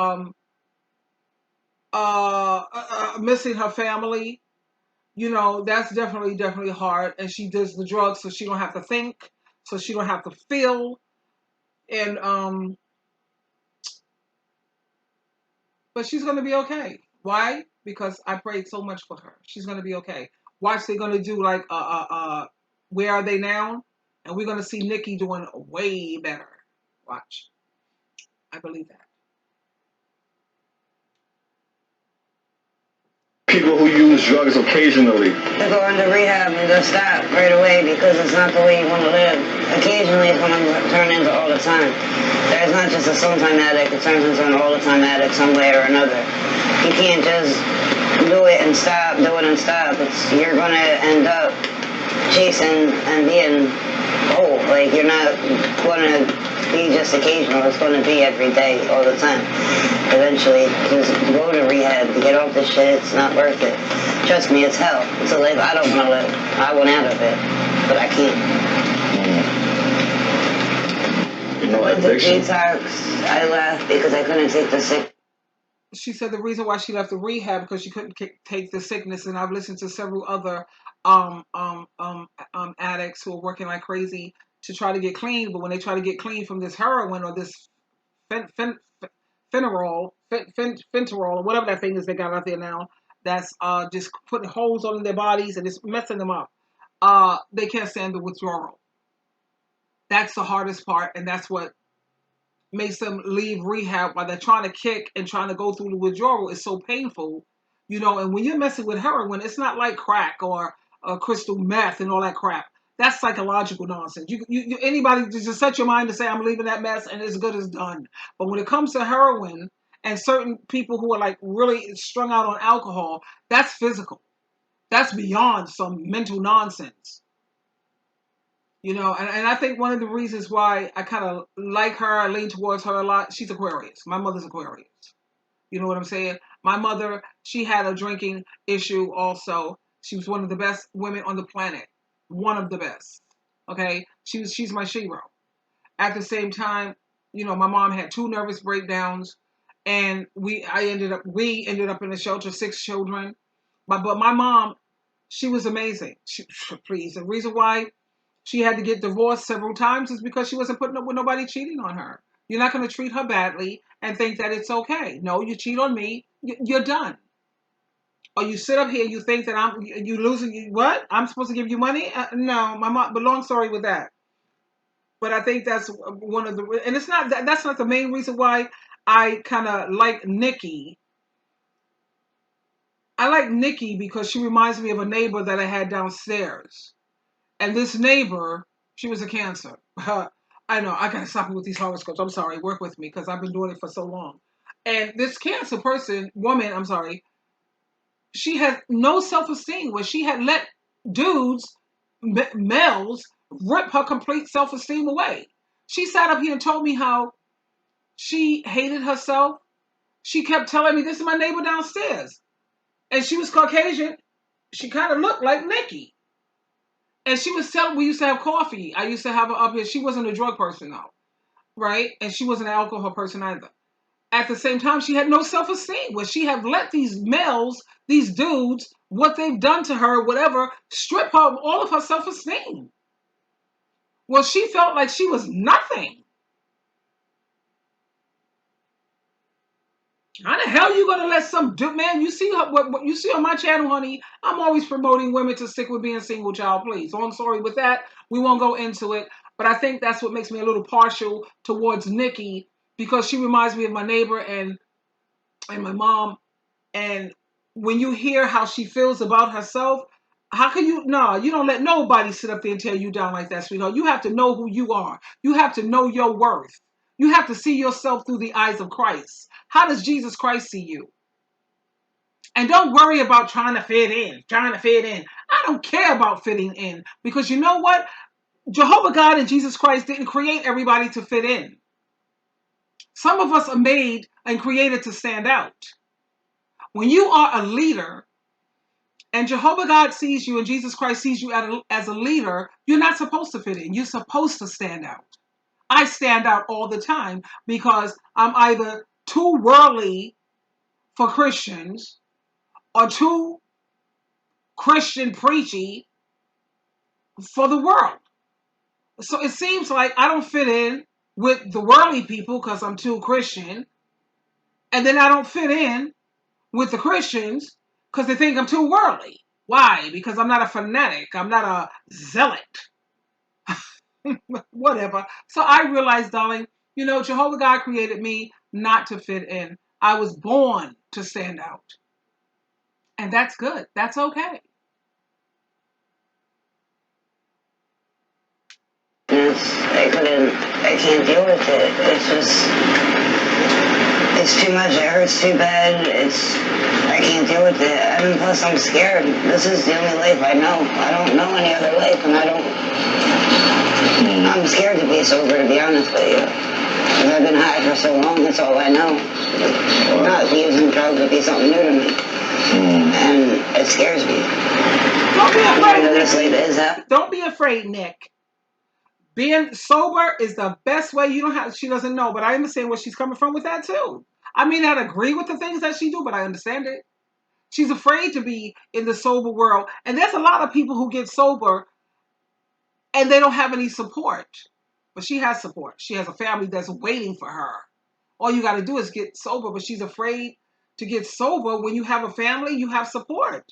missing her family. You know, that's definitely hard. And she does the drugs so she don't have to think, so she don't have to feel. And but she's gonna be okay. Why? Because I prayed so much for her. She's gonna be okay. Watch, they're gonna do like Where Are They Now? And we're gonna see Nikki doing way better. Watch. I believe that. People who use drugs occasionally? To go into rehab and just stop right away because it's not the way you want to live. Occasionally it's going to turn into all the time. There's not just a sometime addict, it turns into an all the time addict some way or another. You can't just do it and stop. You're going to end up chasing and being old. Like, you're not going to be just occasional. It's going to be every day, all the time. Eventually, just go to rehab to get off this shit. It's not worth it. Trust me, it's hell. It's a life I don't want to live. I want out of it, but I can't. You know, I went to addiction. detox. I left because I couldn't take the sick. She said the reason why she left the rehab because she couldn't take the sickness. And I've listened to several other addicts who are working like crazy to try to get clean. But when they try to get clean from this heroin or this fentanyl or whatever that thing is they got out there now, that's just putting holes on their bodies and it's messing them up. They can't stand the withdrawal. That's the hardest part, and that's what makes them leave rehab while they're trying to kick and trying to go through the withdrawal. Is so painful, you know. And when you're messing with heroin, it's not like crack or crystal meth and all that crap. That's psychological nonsense. You anybody just set your mind to say I'm leaving that mess and it's good as done. But when it comes to heroin and certain people who are like really strung out on alcohol, that's physical. That's beyond some mental nonsense. You know, and I think one of the reasons why I kind of like her, I lean towards her a lot, she's Aquarius. My mother's Aquarius. You know what I'm saying? My mother, she had a drinking issue also. She was one of the best women on the planet. One of the best. Okay? She's my shero. At the same time, you know, my mom had 2 nervous breakdowns and we ended up in a shelter, 6 children. But my mom, she was amazing. Please. The reason why she had to get divorced several times is because she wasn't putting up with nobody cheating on her. You're not going to treat her badly and think that it's okay. No, you cheat on me, you're done. Or you sit up here, you think that you losing, what? I'm supposed to give you money? No, my mom, but long story with that. But I think that's one of the, and it's not, that's not the main reason why I kind of like Nikki. I like Nikki because she reminds me of a neighbor that I had downstairs. And this neighbor, she was a Cancer. I know, I gotta stop with these horoscopes. I'm sorry, work with me because I've been doing it for so long. And this Cancer woman, I'm sorry, she had no self-esteem where she had let dudes, males, rip her complete self-esteem away. She sat up here and told me how she hated herself. She kept telling me, this is my neighbor downstairs. And she was Caucasian. She kind of looked like Nikki. And she was telling, we used to have coffee. I used to have her up here. She wasn't a drug person though, right? And she wasn't an alcohol person either. At the same time, she had no self-esteem. Where she had let these males, these dudes, what they've done to her, whatever, strip her of all of her self-esteem. Well, she felt like she was nothing. How the hell you gonna let some dude, man? You see what you see on my channel, honey? I'm always promoting women to stick with being single, child. Please. So I'm sorry with that. We won't go into it, but I think that's what makes me a little partial towards Nikki because she reminds me of my neighbor and my mom. And when you hear how she feels about herself, how can you? No, you don't let nobody sit up there and tear you down like that, sweetheart. You have to know who you are. You have to know your worth. You have to see yourself through the eyes of Christ. How does Jesus Christ see you? And don't worry about trying to fit in, I don't care about fitting in because you know what? Jehovah God and Jesus Christ didn't create everybody to fit in. Some of us are made and created to stand out. When you are a leader and Jehovah God sees you and Jesus Christ sees you as a leader, you're not supposed to fit in. You're supposed to stand out. I stand out all the time because I'm either too worldly for Christians or too Christian preachy for the world. So it seems like I don't fit in with the worldly people because I'm too Christian. And then I don't fit in with the Christians because they think I'm too worldly. Why? Because I'm not a fanatic. I'm not a zealot. Whatever. So I realized, darling, you know, Jehovah God created me not to fit in. I was born to stand out. And that's good. That's okay. I can't deal with it. It's too much. It hurts too bad. I can't deal with it. And plus I'm scared. This is the only life I know. I don't know any other life, and I'm scared to be sober, to be honest with you. Because I've been high for so long, that's all I know. Not using drugs would be something new to me. And it scares me. Don't be afraid, this life is that. Don't be afraid, Nick. Being sober is the best way. You don't have. She doesn't know, but I understand where she's coming from with that too. I may not agree with the things that she do, but I understand it. She's afraid to be in the sober world, and there's a lot of people who get sober and they don't have any support. But she has support. She has a family that's waiting for her. All you got to do is get sober, but she's afraid to get sober. When you have a family, you have support.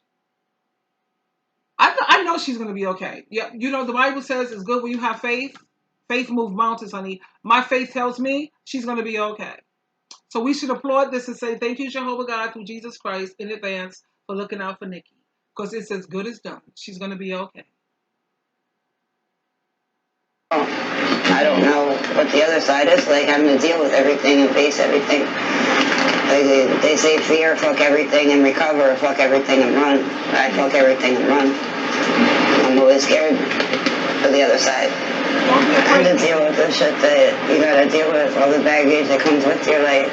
I know she's going to be okay. Yeah, you know, the Bible says it's good when you have faith. Faith moves mountains, honey. My faith tells me she's going to be okay. So we should applaud this and say, thank you, Jehovah God, through Jesus Christ in advance for looking out for Nikki. Because it's as good as done. She's going to be okay. I don't know what the other side is like. I'm going to deal with everything and face everything. They say fear, fuck everything, and recover, fuck everything and run. I fuck everything and run. I'm always scared of the other side. And to deal with the shit that you gotta deal with, all the baggage that comes with your life,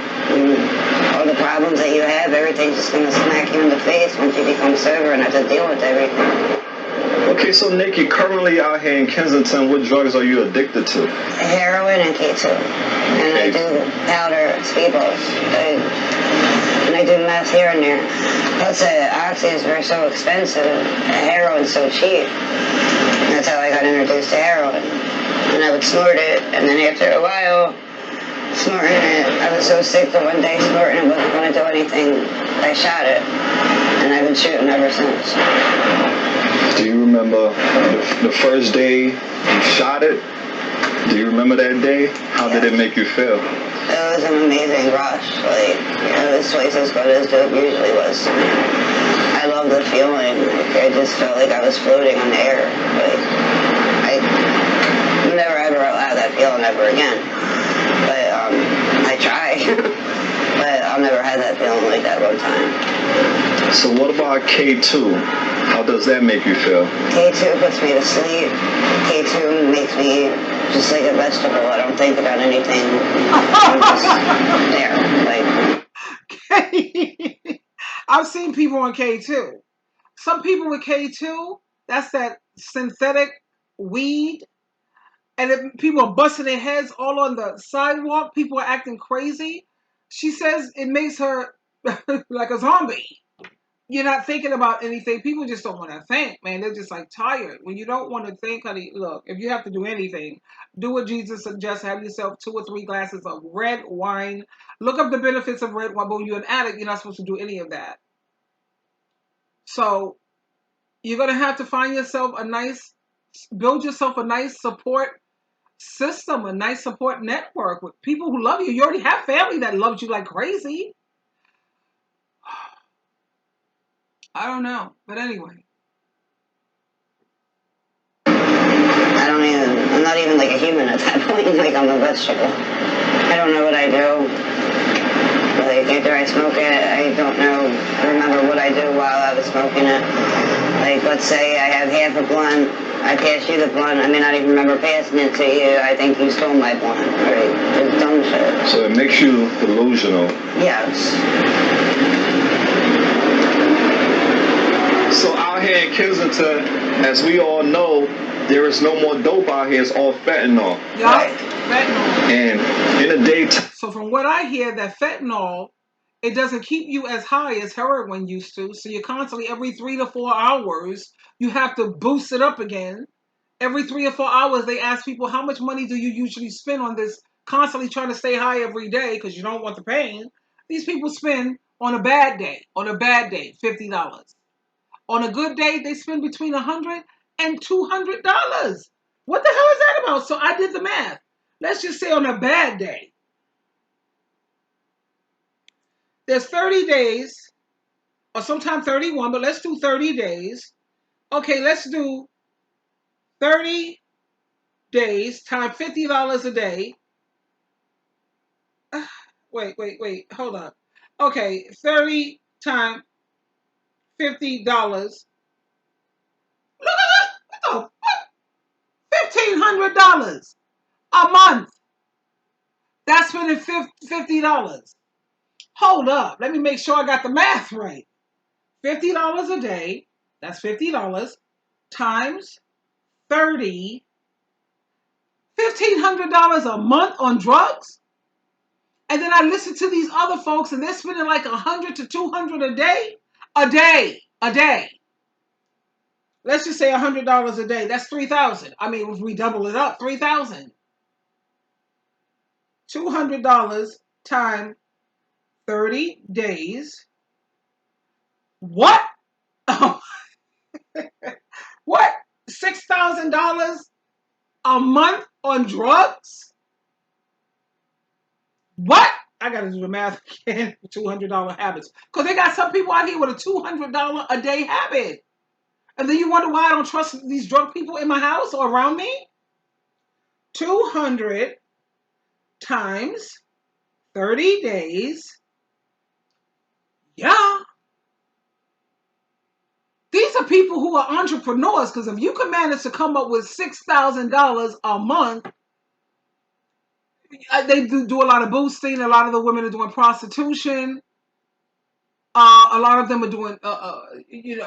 all the problems that you have, everything's just gonna smack you in the face once you become sober and have to deal with everything. Okay, so Nikki, currently out here in Kensington, what drugs are you addicted to? Heroin and K2. And I do powder, speedballs. And I do meth here and there. Plus, oxys were so expensive. Heroin's so cheap. That's how I got introduced to heroin. And I would snort it, and then after a while, snorting it, I was so sick that one day snorting it wasn't going to do anything. I shot it. And I've been shooting ever since. Do you remember the first day you shot it? Do you remember that day? How did it make you feel? It was an amazing rush. Like, it was twice as good as dope usually was to me. I love the feeling. Like, I just felt like I was floating on the air. Like, I never ever allow that feeling ever again. But I try. But I'll never have that feeling like that one time. So what about K2? How does that make you feel? K2 puts me to sleep. K2 makes me just like a vegetable. I don't think about anything. I'm just there. Like, I've seen people on K2. Some people with K2, that's that synthetic weed, and if people are busting their heads all on the sidewalk, people are acting crazy. She says it makes her like a zombie. You're not thinking about anything. People just don't want to think, man. They're just like tired. When you don't want to think, honey, look, if you have to do anything, do what Jesus suggests. Have yourself 2 or 3 glasses of red wine. Look up the benefits of red wine. But when you're an addict, you're not supposed to do any of that. So you're going to have to find yourself build yourself a nice support system, a nice support network with people who love you. You already have family that loves you like crazy. I don't know. But anyway. I'm not even like a human at that point. Like, I'm a vegetable. I don't know what I do. Like, after I smoke it, I don't remember what I do while I was smoking it. Like, let's say I have half a blunt, I pass you the blunt, I may not even remember passing it to you, I think you stole my blunt, right? Just dumb shit. So it makes you delusional. Yes. So out here in Kensington, as we all know, there is no more dope out here. It's all fentanyl. Yeah, right. Fentanyl. And in the daytime. So from what I hear, that fentanyl, it doesn't keep you as high as heroin used to. So you're constantly, every 3 to 4 hours, you have to boost it up again. Every 3 or 4 hours, they ask people, how much money do you usually spend on this? Constantly trying to stay high every day because you don't want the pain. These people spend on a bad day, $50. On a good day, they spend between $100 and $200. What the hell is that about? So I did the math. Let's just say on a bad day, there's 30 days, or sometimes 31, but let's do 30 days. Okay, let's do 30 days times $50 a day. Wait, hold on. Okay, 30 times $50. Look at that! What the? $1,500 a month. That's spending $50. Hold up. Let me make sure I got the math right. $50 a day. That's $50 times 30. $1,500 a month on drugs. And then I listen to these other folks and they're spending like $100 to $200 a day. A day. Let's just say $100 a day. That's $3,000. I mean, if we double it up, $3,000. $200 times 30 days. What? What? $6,000 a month on drugs? What? I gotta do the math again. $200 habits. Because they got some people out here with a $200 a day habit. And then you wonder why I don't trust these drug people in my house or around me? 200 times 30 days. Yeah. These are people who are entrepreneurs, because if you can manage to come up with $6,000 a month, they do a lot of boosting. A lot of the women are doing prostitution. A lot of them are doing,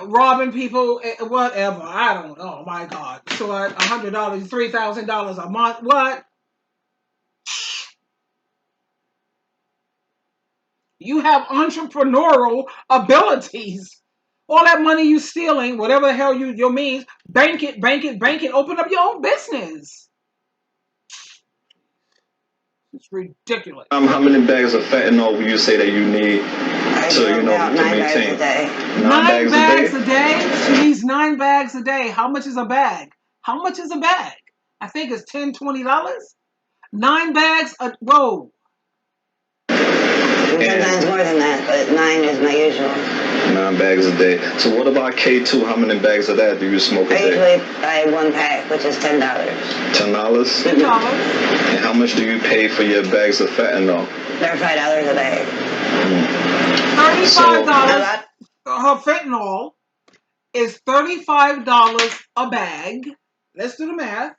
robbing people, whatever. I don't know. Oh my God. So $100, $3,000 a month. What? You have entrepreneurial abilities. All that money you stealing, whatever the hell your means, bank it. Open up your own business. It's ridiculous. How many bags of fentanyl would you say that you need to maintain? 9 bags a day? She needs 9 bags a day. How much is a bag? I think it's $10, $20. 9 bags whoa. Sometimes more than that, but 9 is my usual. 9 bags a day. So what about K2? How many bags of that do you smoke a day? I usually buy 1 pack, which is $10. $10? $10. And how much do you pay for your bags of fentanyl? They're $5 a bag. $35. Her fentanyl is $35 a bag. Let's do the math.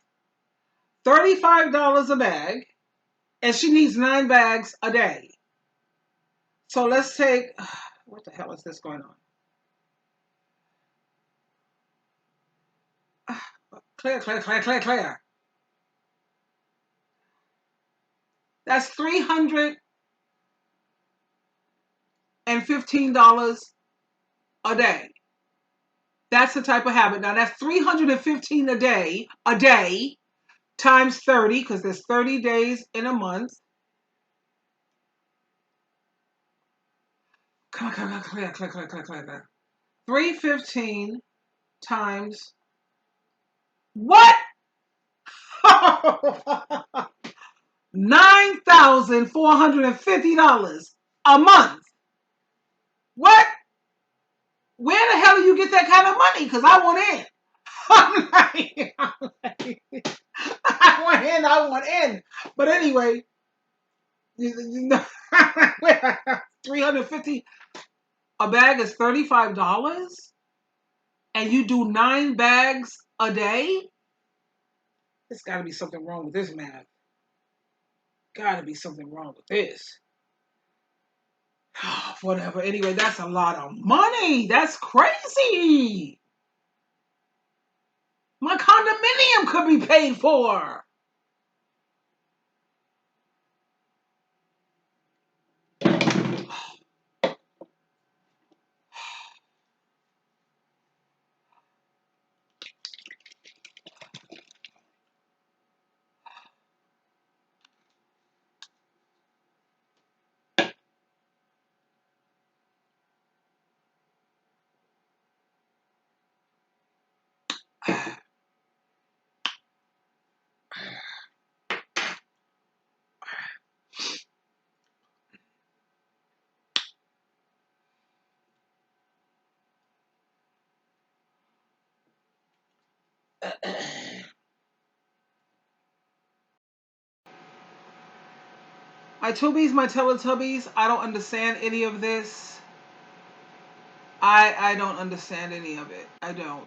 $35 a bag. And she needs 9 bags a day. So let's take, what the hell is this going on? Claire. That's $315 a day. That's the type of habit. Now that's $315 a day times 30, because there's 30 days in a month. Claire. 315 times what? $9,450 a month. What? Where the hell do you get that kind of money? Because I want in. I want in. But anyway, 350 a bag is $35, and you do 9 bags a day. There's got to be something wrong with this math. Got to be something wrong with this. Whatever. Anyway, that's a lot of money. That's crazy. My condominium could be paid for. My Tubies, my Teletubbies, I don't understand any of this. I don't understand any of it. I don't.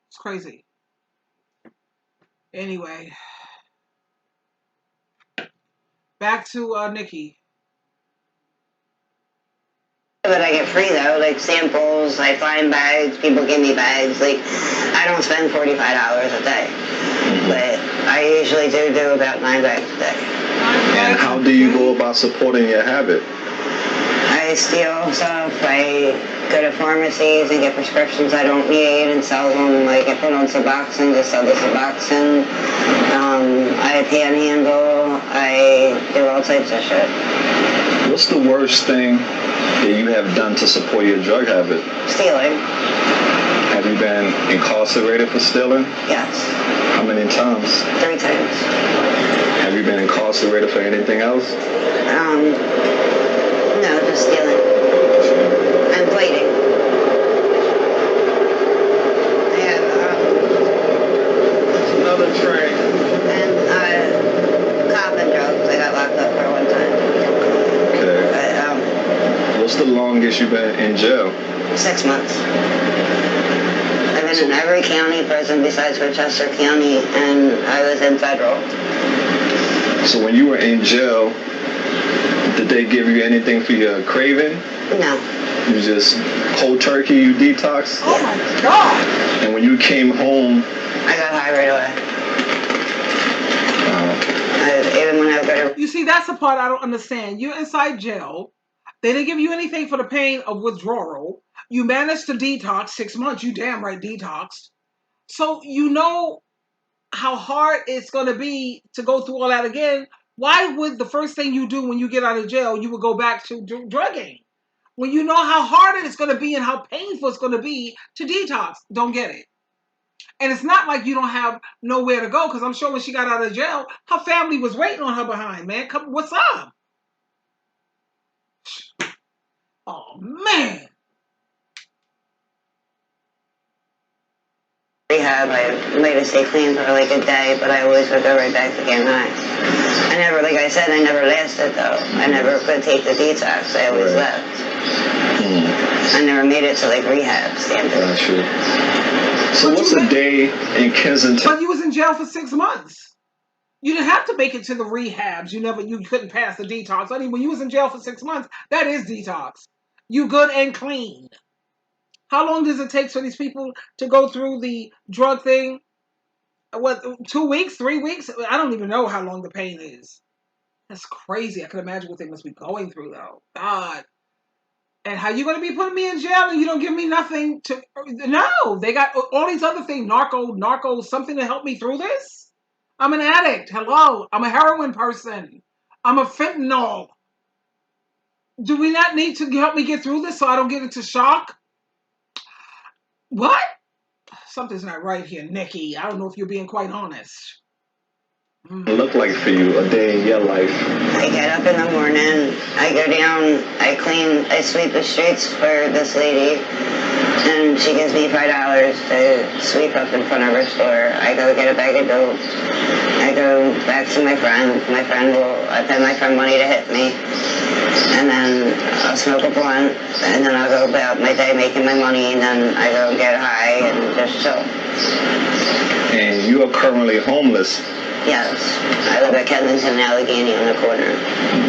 It's crazy. Anyway, back to Nikki. That I get free though, like samples, I find bags, people give me bags. Like, I don't spend 45 hours a day, but I usually do about 9 bags a day. And how do you go about supporting your habit? I steal stuff. I go to pharmacies and get prescriptions I don't need and sell them. Like, I put on Suboxone to sell the Suboxone. I panhandle. I do all types of shit. What's the worst thing that you have done to support your drug habit? Stealing. Have you been incarcerated for stealing? Yes. How many times? 3 times. Have you been incarcerated for anything else? No, just stealing. And blading. And, That's another train. And, cop and drugs. I got locked up for one time. Okay. But, what's the longest you've been in jail? 6 months. I've been in every county prison besides Westchester County, and I was in federal. So when you were in jail, did they give you anything for your craving? No. You just cold turkey, you detox? Oh my God. And when you came home, I got high right away. Even when I was better. You see, that's the part I don't understand. You're inside jail. They didn't give you anything for the pain of withdrawal. You managed to detox 6 months. You damn right detoxed. So you know how hard it's going to be to go through all that again. Why would the first thing you do when you get out of jail, you would go back to drugging? When you know how hard it's going to be and how painful it's going to be to detox. Don't get it. And it's not like you don't have nowhere to go, because I'm sure when she got out of jail, her family was waiting on her behind, man. Come, what's up? Oh, man. Rehab, I might have stayed clean for like a day, but I always would go right back to getting high. I never, like I said, I never lasted though. I never could take the detox. I always left. I never made it to like rehab standards. Gotcha. So what's a day in Kensington? But you was in jail for 6 months. You didn't have to make it to the rehabs. You couldn't pass the detox. I mean, when you was in jail for 6 months, that is detox. You good and clean. How long does it take for these people to go through the drug thing? What, 2 weeks, 3 weeks? I don't even know how long the pain is. That's crazy. I can imagine what they must be going through, though. God. And how you going to be putting me in jail and you don't give me nothing to... No, they got all these other things. Narco, something to help me through this? I'm an addict. Hello. I'm a heroin person. I'm a fentanyl. Do we not need to help me get through this so I don't get into shock? What? Something's not right here, Nikki. I don't know if you're being quite honest. Look like for you a day in your life? I get up in the morning, I go down, I sweep the streets for this lady, and she gives me $5 to sweep up in front of her store. I go get a bag of dope. I go back to my friend. I pay my friend money to hit me, and then I'll smoke a blunt, and then I'll go about my day making my money, and then I go get high and just chill. And you are currently homeless. Yes, I live at Kensington and Allegheny on the corner.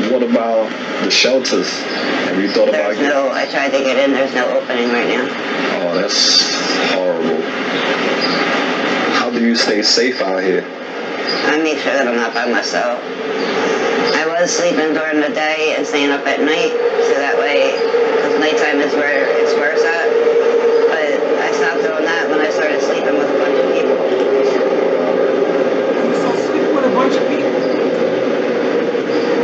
What about the shelters? Have you thought about it? I tried to get in, there's no opening right now. Oh, that's horrible. How do you stay safe out here? I make sure that I'm not by myself. I was sleeping during the day and staying up at night, so that way, because nighttime is where it's worse at. But I stopped doing that when I started sleeping with a bunch of people. A bunch of people.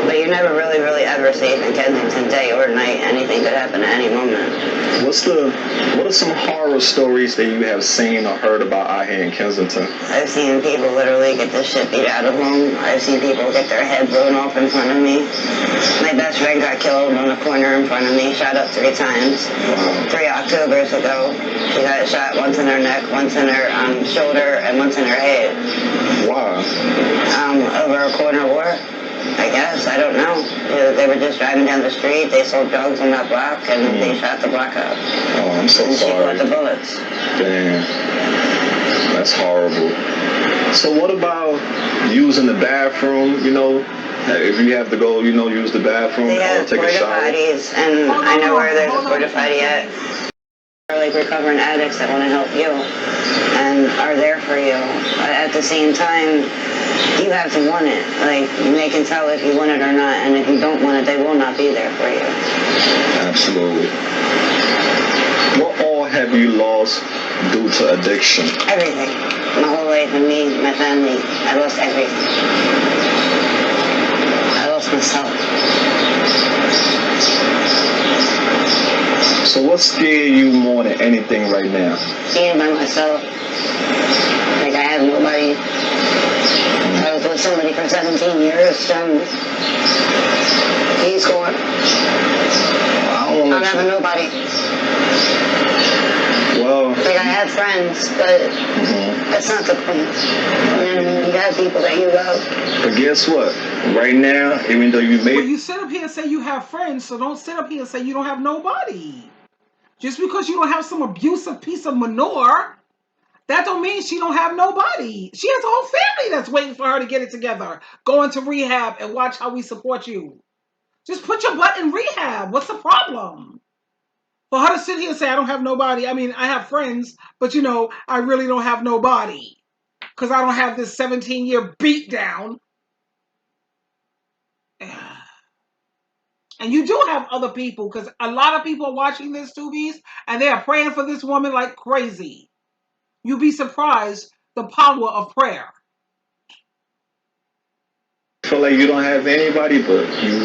But you're never really ever safe in Kensington, day or night. Anything could happen at any moment. What are some horror stories that you have seen or heard about out here in Kensington? I've seen people literally get the shit beat out of them. I've seen people get their head blown off in front of me. My best friend got killed on a corner in front of me, shot up 3 times. 3 Octobers ago. She got shot once in her neck, once in her shoulder, and once in her head. Wow. Over a corner war, I guess. I don't know. They were just driving down the street. They sold drugs on that block, and they shot the block up. Oh, I'm so and sorry. She caught the bullets. Damn. That's horrible. So what about using the bathroom, you know? If you have to go, you know, use the bathroom or take a shower? Potties, and I know where there's a porta potty at. Like recovering addicts that want to help you and are there for you. At the same time, you have to want it. Like, they can tell if you want it or not, and if you don't want it, they will not be there for you. Absolutely. What all have you lost due to addiction? Everything. My whole life and me, my family. I lost everything. I lost myself. So what's scaring you more than anything right now? Being by myself. Like, I have nobody. I was with somebody for 17 years, and he's gone. I'm having nobody. Well... Like, I had friends, but that's not the point. And you have people that you love. But guess what? Right now, even though you made... Well, you sit up here and say you have friends, so don't sit up here and say you don't have nobody. Just because you don't have some abusive piece of manure, that don't mean she don't have nobody. She has a whole family that's waiting for her to get it together. Go into rehab and watch how we support you. Just put your butt in rehab. What's the problem? For her to sit here and say, I don't have nobody. I mean, I have friends, but you know, I really don't have nobody. Because I don't have this 17-year beat down. And you do have other people, because a lot of people are watching this, Tubies, and they are praying for this woman like crazy. You'd be surprised the power of prayer. Feel like you don't have anybody, but you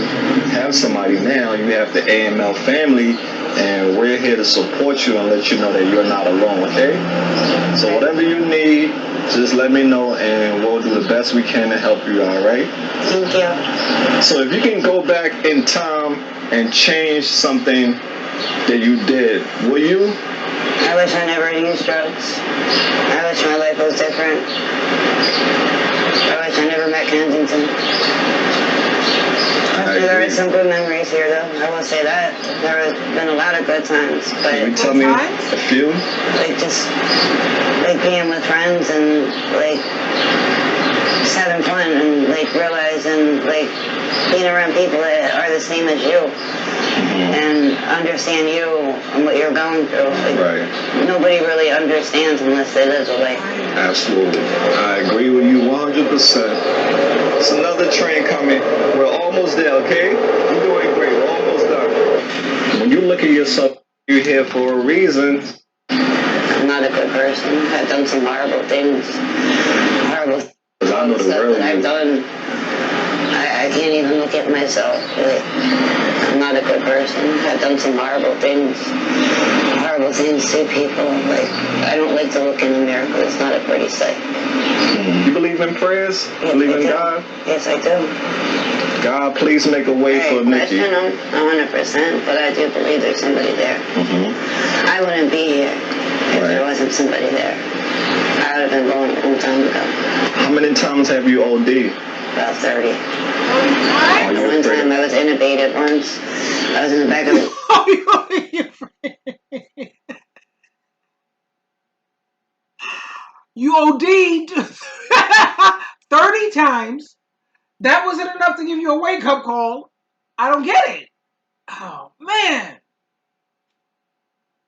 have somebody now. You have the AML family, and we're here to support you and let you know that you're not alone, okay? So whatever you need, just let me know, and we'll do the best we can to help you, all right? Thank you. So if you can go back in time and change something that you did, will you? I wish I never used drugs. I wish my life was different. I wish I never met Kensington. There are some good memories here, though. I will say that. There have been a lot of good times. But can you tell me a few? Like, just, like, being with friends and, like, just having fun and like realizing like being around people that are the same as you and understand you and what you're going through. Like, Right. nobody really understands unless they live the life. Absolutely. I agree with you 100%. It's another train coming. We're almost there, okay? You're doing great. We're almost done. When you look at yourself, you're here for a reason. I'm not a good person. I've done some horrible things. Horrible I know the stuff real that I've you. done. I can't even look at myself. Like, I'm not a good person. I've done some horrible things to people. Like, I don't like to look in the mirror because it's not a pretty sight. You believe in prayers? Yes, Believe I in do. God? Yes, I do. God, please make a way for I Nikki. question them 100%, but I do believe there's somebody there. I wouldn't be here if there wasn't somebody there. I would have been gone a long time ago. How many times have you OD'd? About 30. Are you One afraid time I was intubated once. I was in the back of the... You OD'd 30 times. That wasn't enough to give you a wake-up call. I don't get it. Oh, man.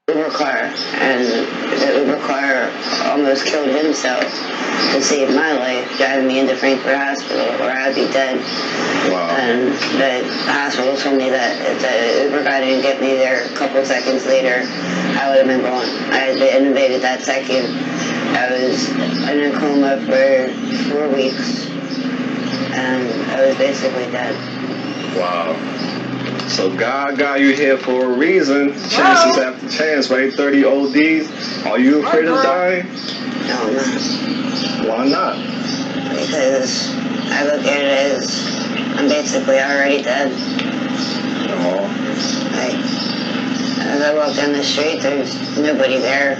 Uber car, and the Uber car almost killed himself to save my life, driving me into Frankfurt Hospital, or I'd be dead. Wow. And the hospital told me that if the Uber guy didn't get me there a couple seconds later, I would have been gone. I had been intubated that second. I was in a coma for 4 weeks, and I was basically dead. Wow. So God got you here for a reason. Chances after chance, right? 30 ODs. Are you afraid of dying? No, I'm not. Why not? Because I look at it as I'm basically already dead. No. Like, as I walk down the street, there's nobody there.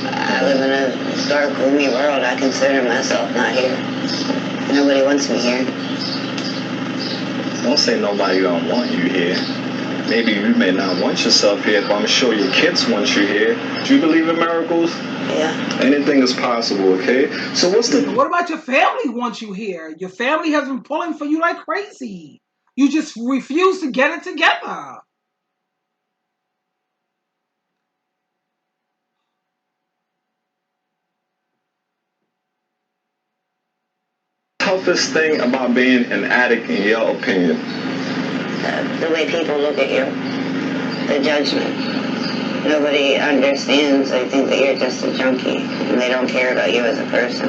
I live in a dark, gloomy world. I consider myself not here. Nobody wants me here. Don't say nobody don't want you here. Maybe you may not want yourself here, but I'm sure your kids want you here. Do you believe in miracles? Yeah. Anything is possible, okay? So what's the... What about your family wants you here? Your family has been pulling for you like crazy. You just refuse to get it together. toughest thing about being an addict in your opinion? The way people look at you. The judgment. Nobody understands. They think that you're just a junkie, and they don't care about you as a person.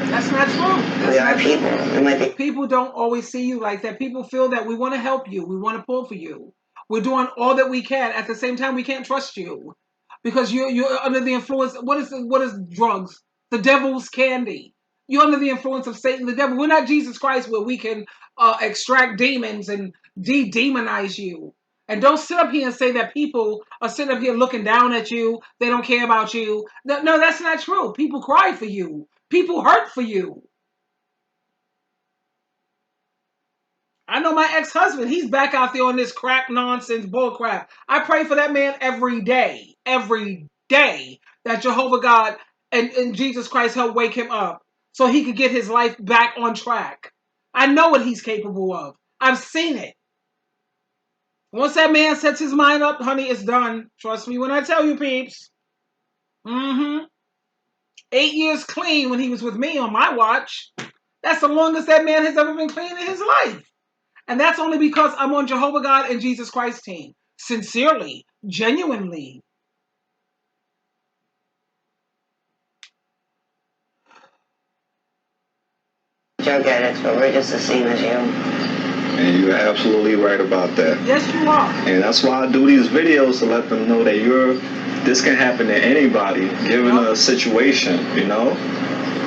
That's not true. We are people. People don't always see you like that. People feel that we want to help you. We want to pull for you. We're doing all that we can. At the same time, we can't trust you because you're under the influence. What is drugs? The devil's candy. You're under the influence of Satan, the devil. We're not Jesus Christ where we can extract demons and de-demonize you. And don't sit up here and say that people are sitting up here looking down at you. They don't care about you. No, that's not true. People cry for you. People hurt for you. I know my ex-husband, he's back out there on this crack nonsense bullcrap. I pray for that man every day, that Jehovah God and Jesus Christ help wake him up so he could get his life back on track. I know what he's capable of. I've seen it. Once that man sets his mind up, honey, it's done. Trust me when I tell you, peeps. 8 years clean when he was with me on my watch. That's the longest that man has ever been clean in his life. And that's only because I'm on Jehovah God and Jesus Christ team. Sincerely, genuinely. Drug addicts, but we're just the same as you. And you're absolutely right about that. Yes, you are. And that's why I do these videos to let them know that this can happen to anybody, given a situation, you know?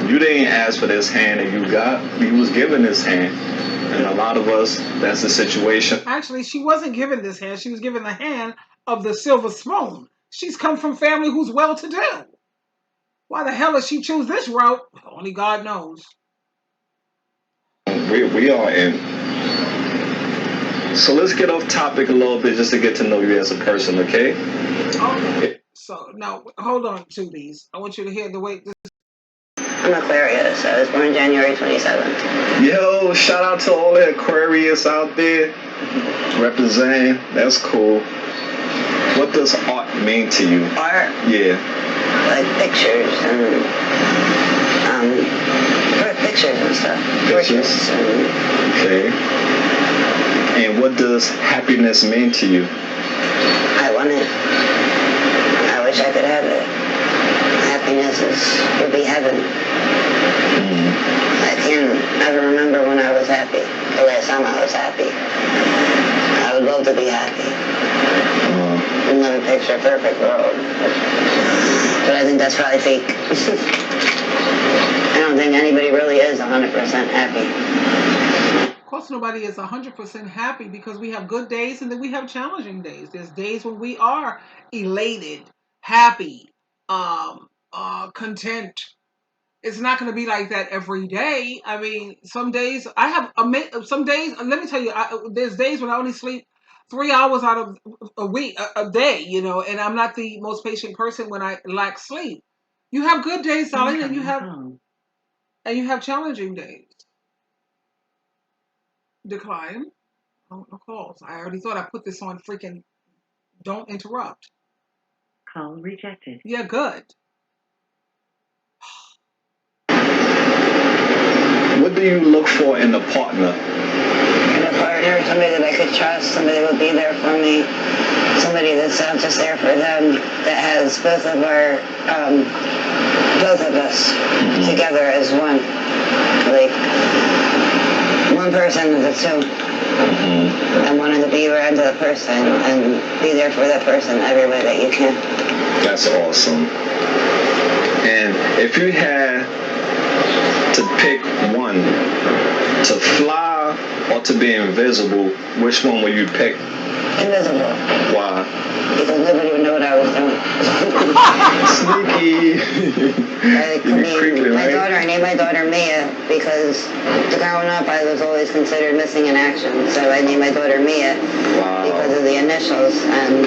You didn't ask for this hand that you got. You was given this hand. And a lot of us, that's the situation. Actually, she wasn't given this hand. She was given the hand of the silver spoon. She's come from family who's well-to-do. Why the hell does she choose this route? Only God knows. We are in. So let's get off topic a little bit just to get to know you as a person, okay? Okay. So, now, hold on to these. I want you to hear the way this... I'm Aquarius. I was born January 27th. Yo, shout out to all the Aquarius out there representing. That's cool. What does art mean to you? Art? Yeah. Like pictures and pictures and stuff. Pictures. Okay. And what does happiness mean to you? I want it. I wish I could have it. Happiness would be heaven. I can't ever remember when I was happy. The last time I was happy. I would love to be happy. And live a picture perfect world. But I think that's probably fake. I don't think anybody really is 100% happy. Of course, nobody is 100% happy because we have good days and then we have challenging days. There's days when we are elated, happy, content. It's not going to be like that every day. I mean, some days I have some days. Let me tell you, there's days when I only sleep 3 hours out of a day, you know, and I'm not the most patient person when I lack sleep. You have good days, darling, and you have challenging days. Decline. Oh, no calls. I already thought I put this on freaking don't interrupt. Call rejected. Yeah, good. What do you look for in a partner? In a partner, somebody that I could trust, somebody that would be there for me, somebody that's not just there for them, that has both of us together as one. Like, one person is a two. And wanting to be around the person and be there for that person every way that you can. That's awesome. And if you had to pick one, to fly or to be invisible, which one would you pick? Invisible. Why? Because nobody would know what I was doing. Sneaky. I named my daughter Mia because growing up I was always considered missing in action. So I named my daughter Mia because of the initials, and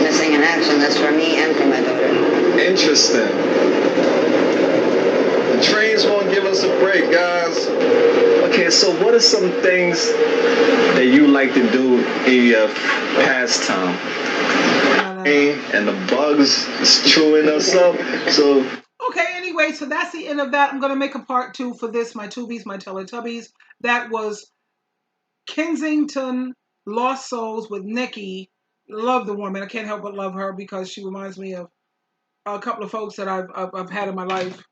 missing in action, that's for me and for my daughter. Interesting. The trains won't give us a break, guys. Okay, so what are some things that you like to do in your pastime? And the bugs is chewing us up. So okay, anyway, so that's the end of that. I'm gonna make a part 2 for this, my Tubies, my Teletubbies. That was Kensington Lost Souls with Nikki. Love the woman. I can't help but love her because she reminds me of a couple of folks that I've had in my life.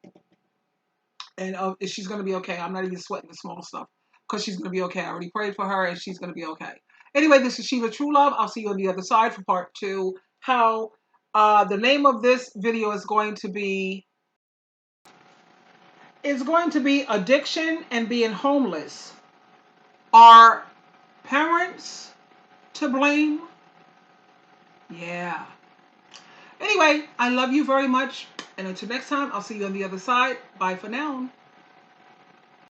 And she's gonna be okay. I'm not even sweating the small stuff because she's gonna be okay. I already prayed for her and she's gonna be okay. Anyway, this is Shiva True Love. I'll see you on the other side for part 2. How the name of this video is going to be Addiction and Being Homeless. Are parents to blame? Yeah. Anyway, I love you very much. And until next time, I'll see you on the other side. Bye for now.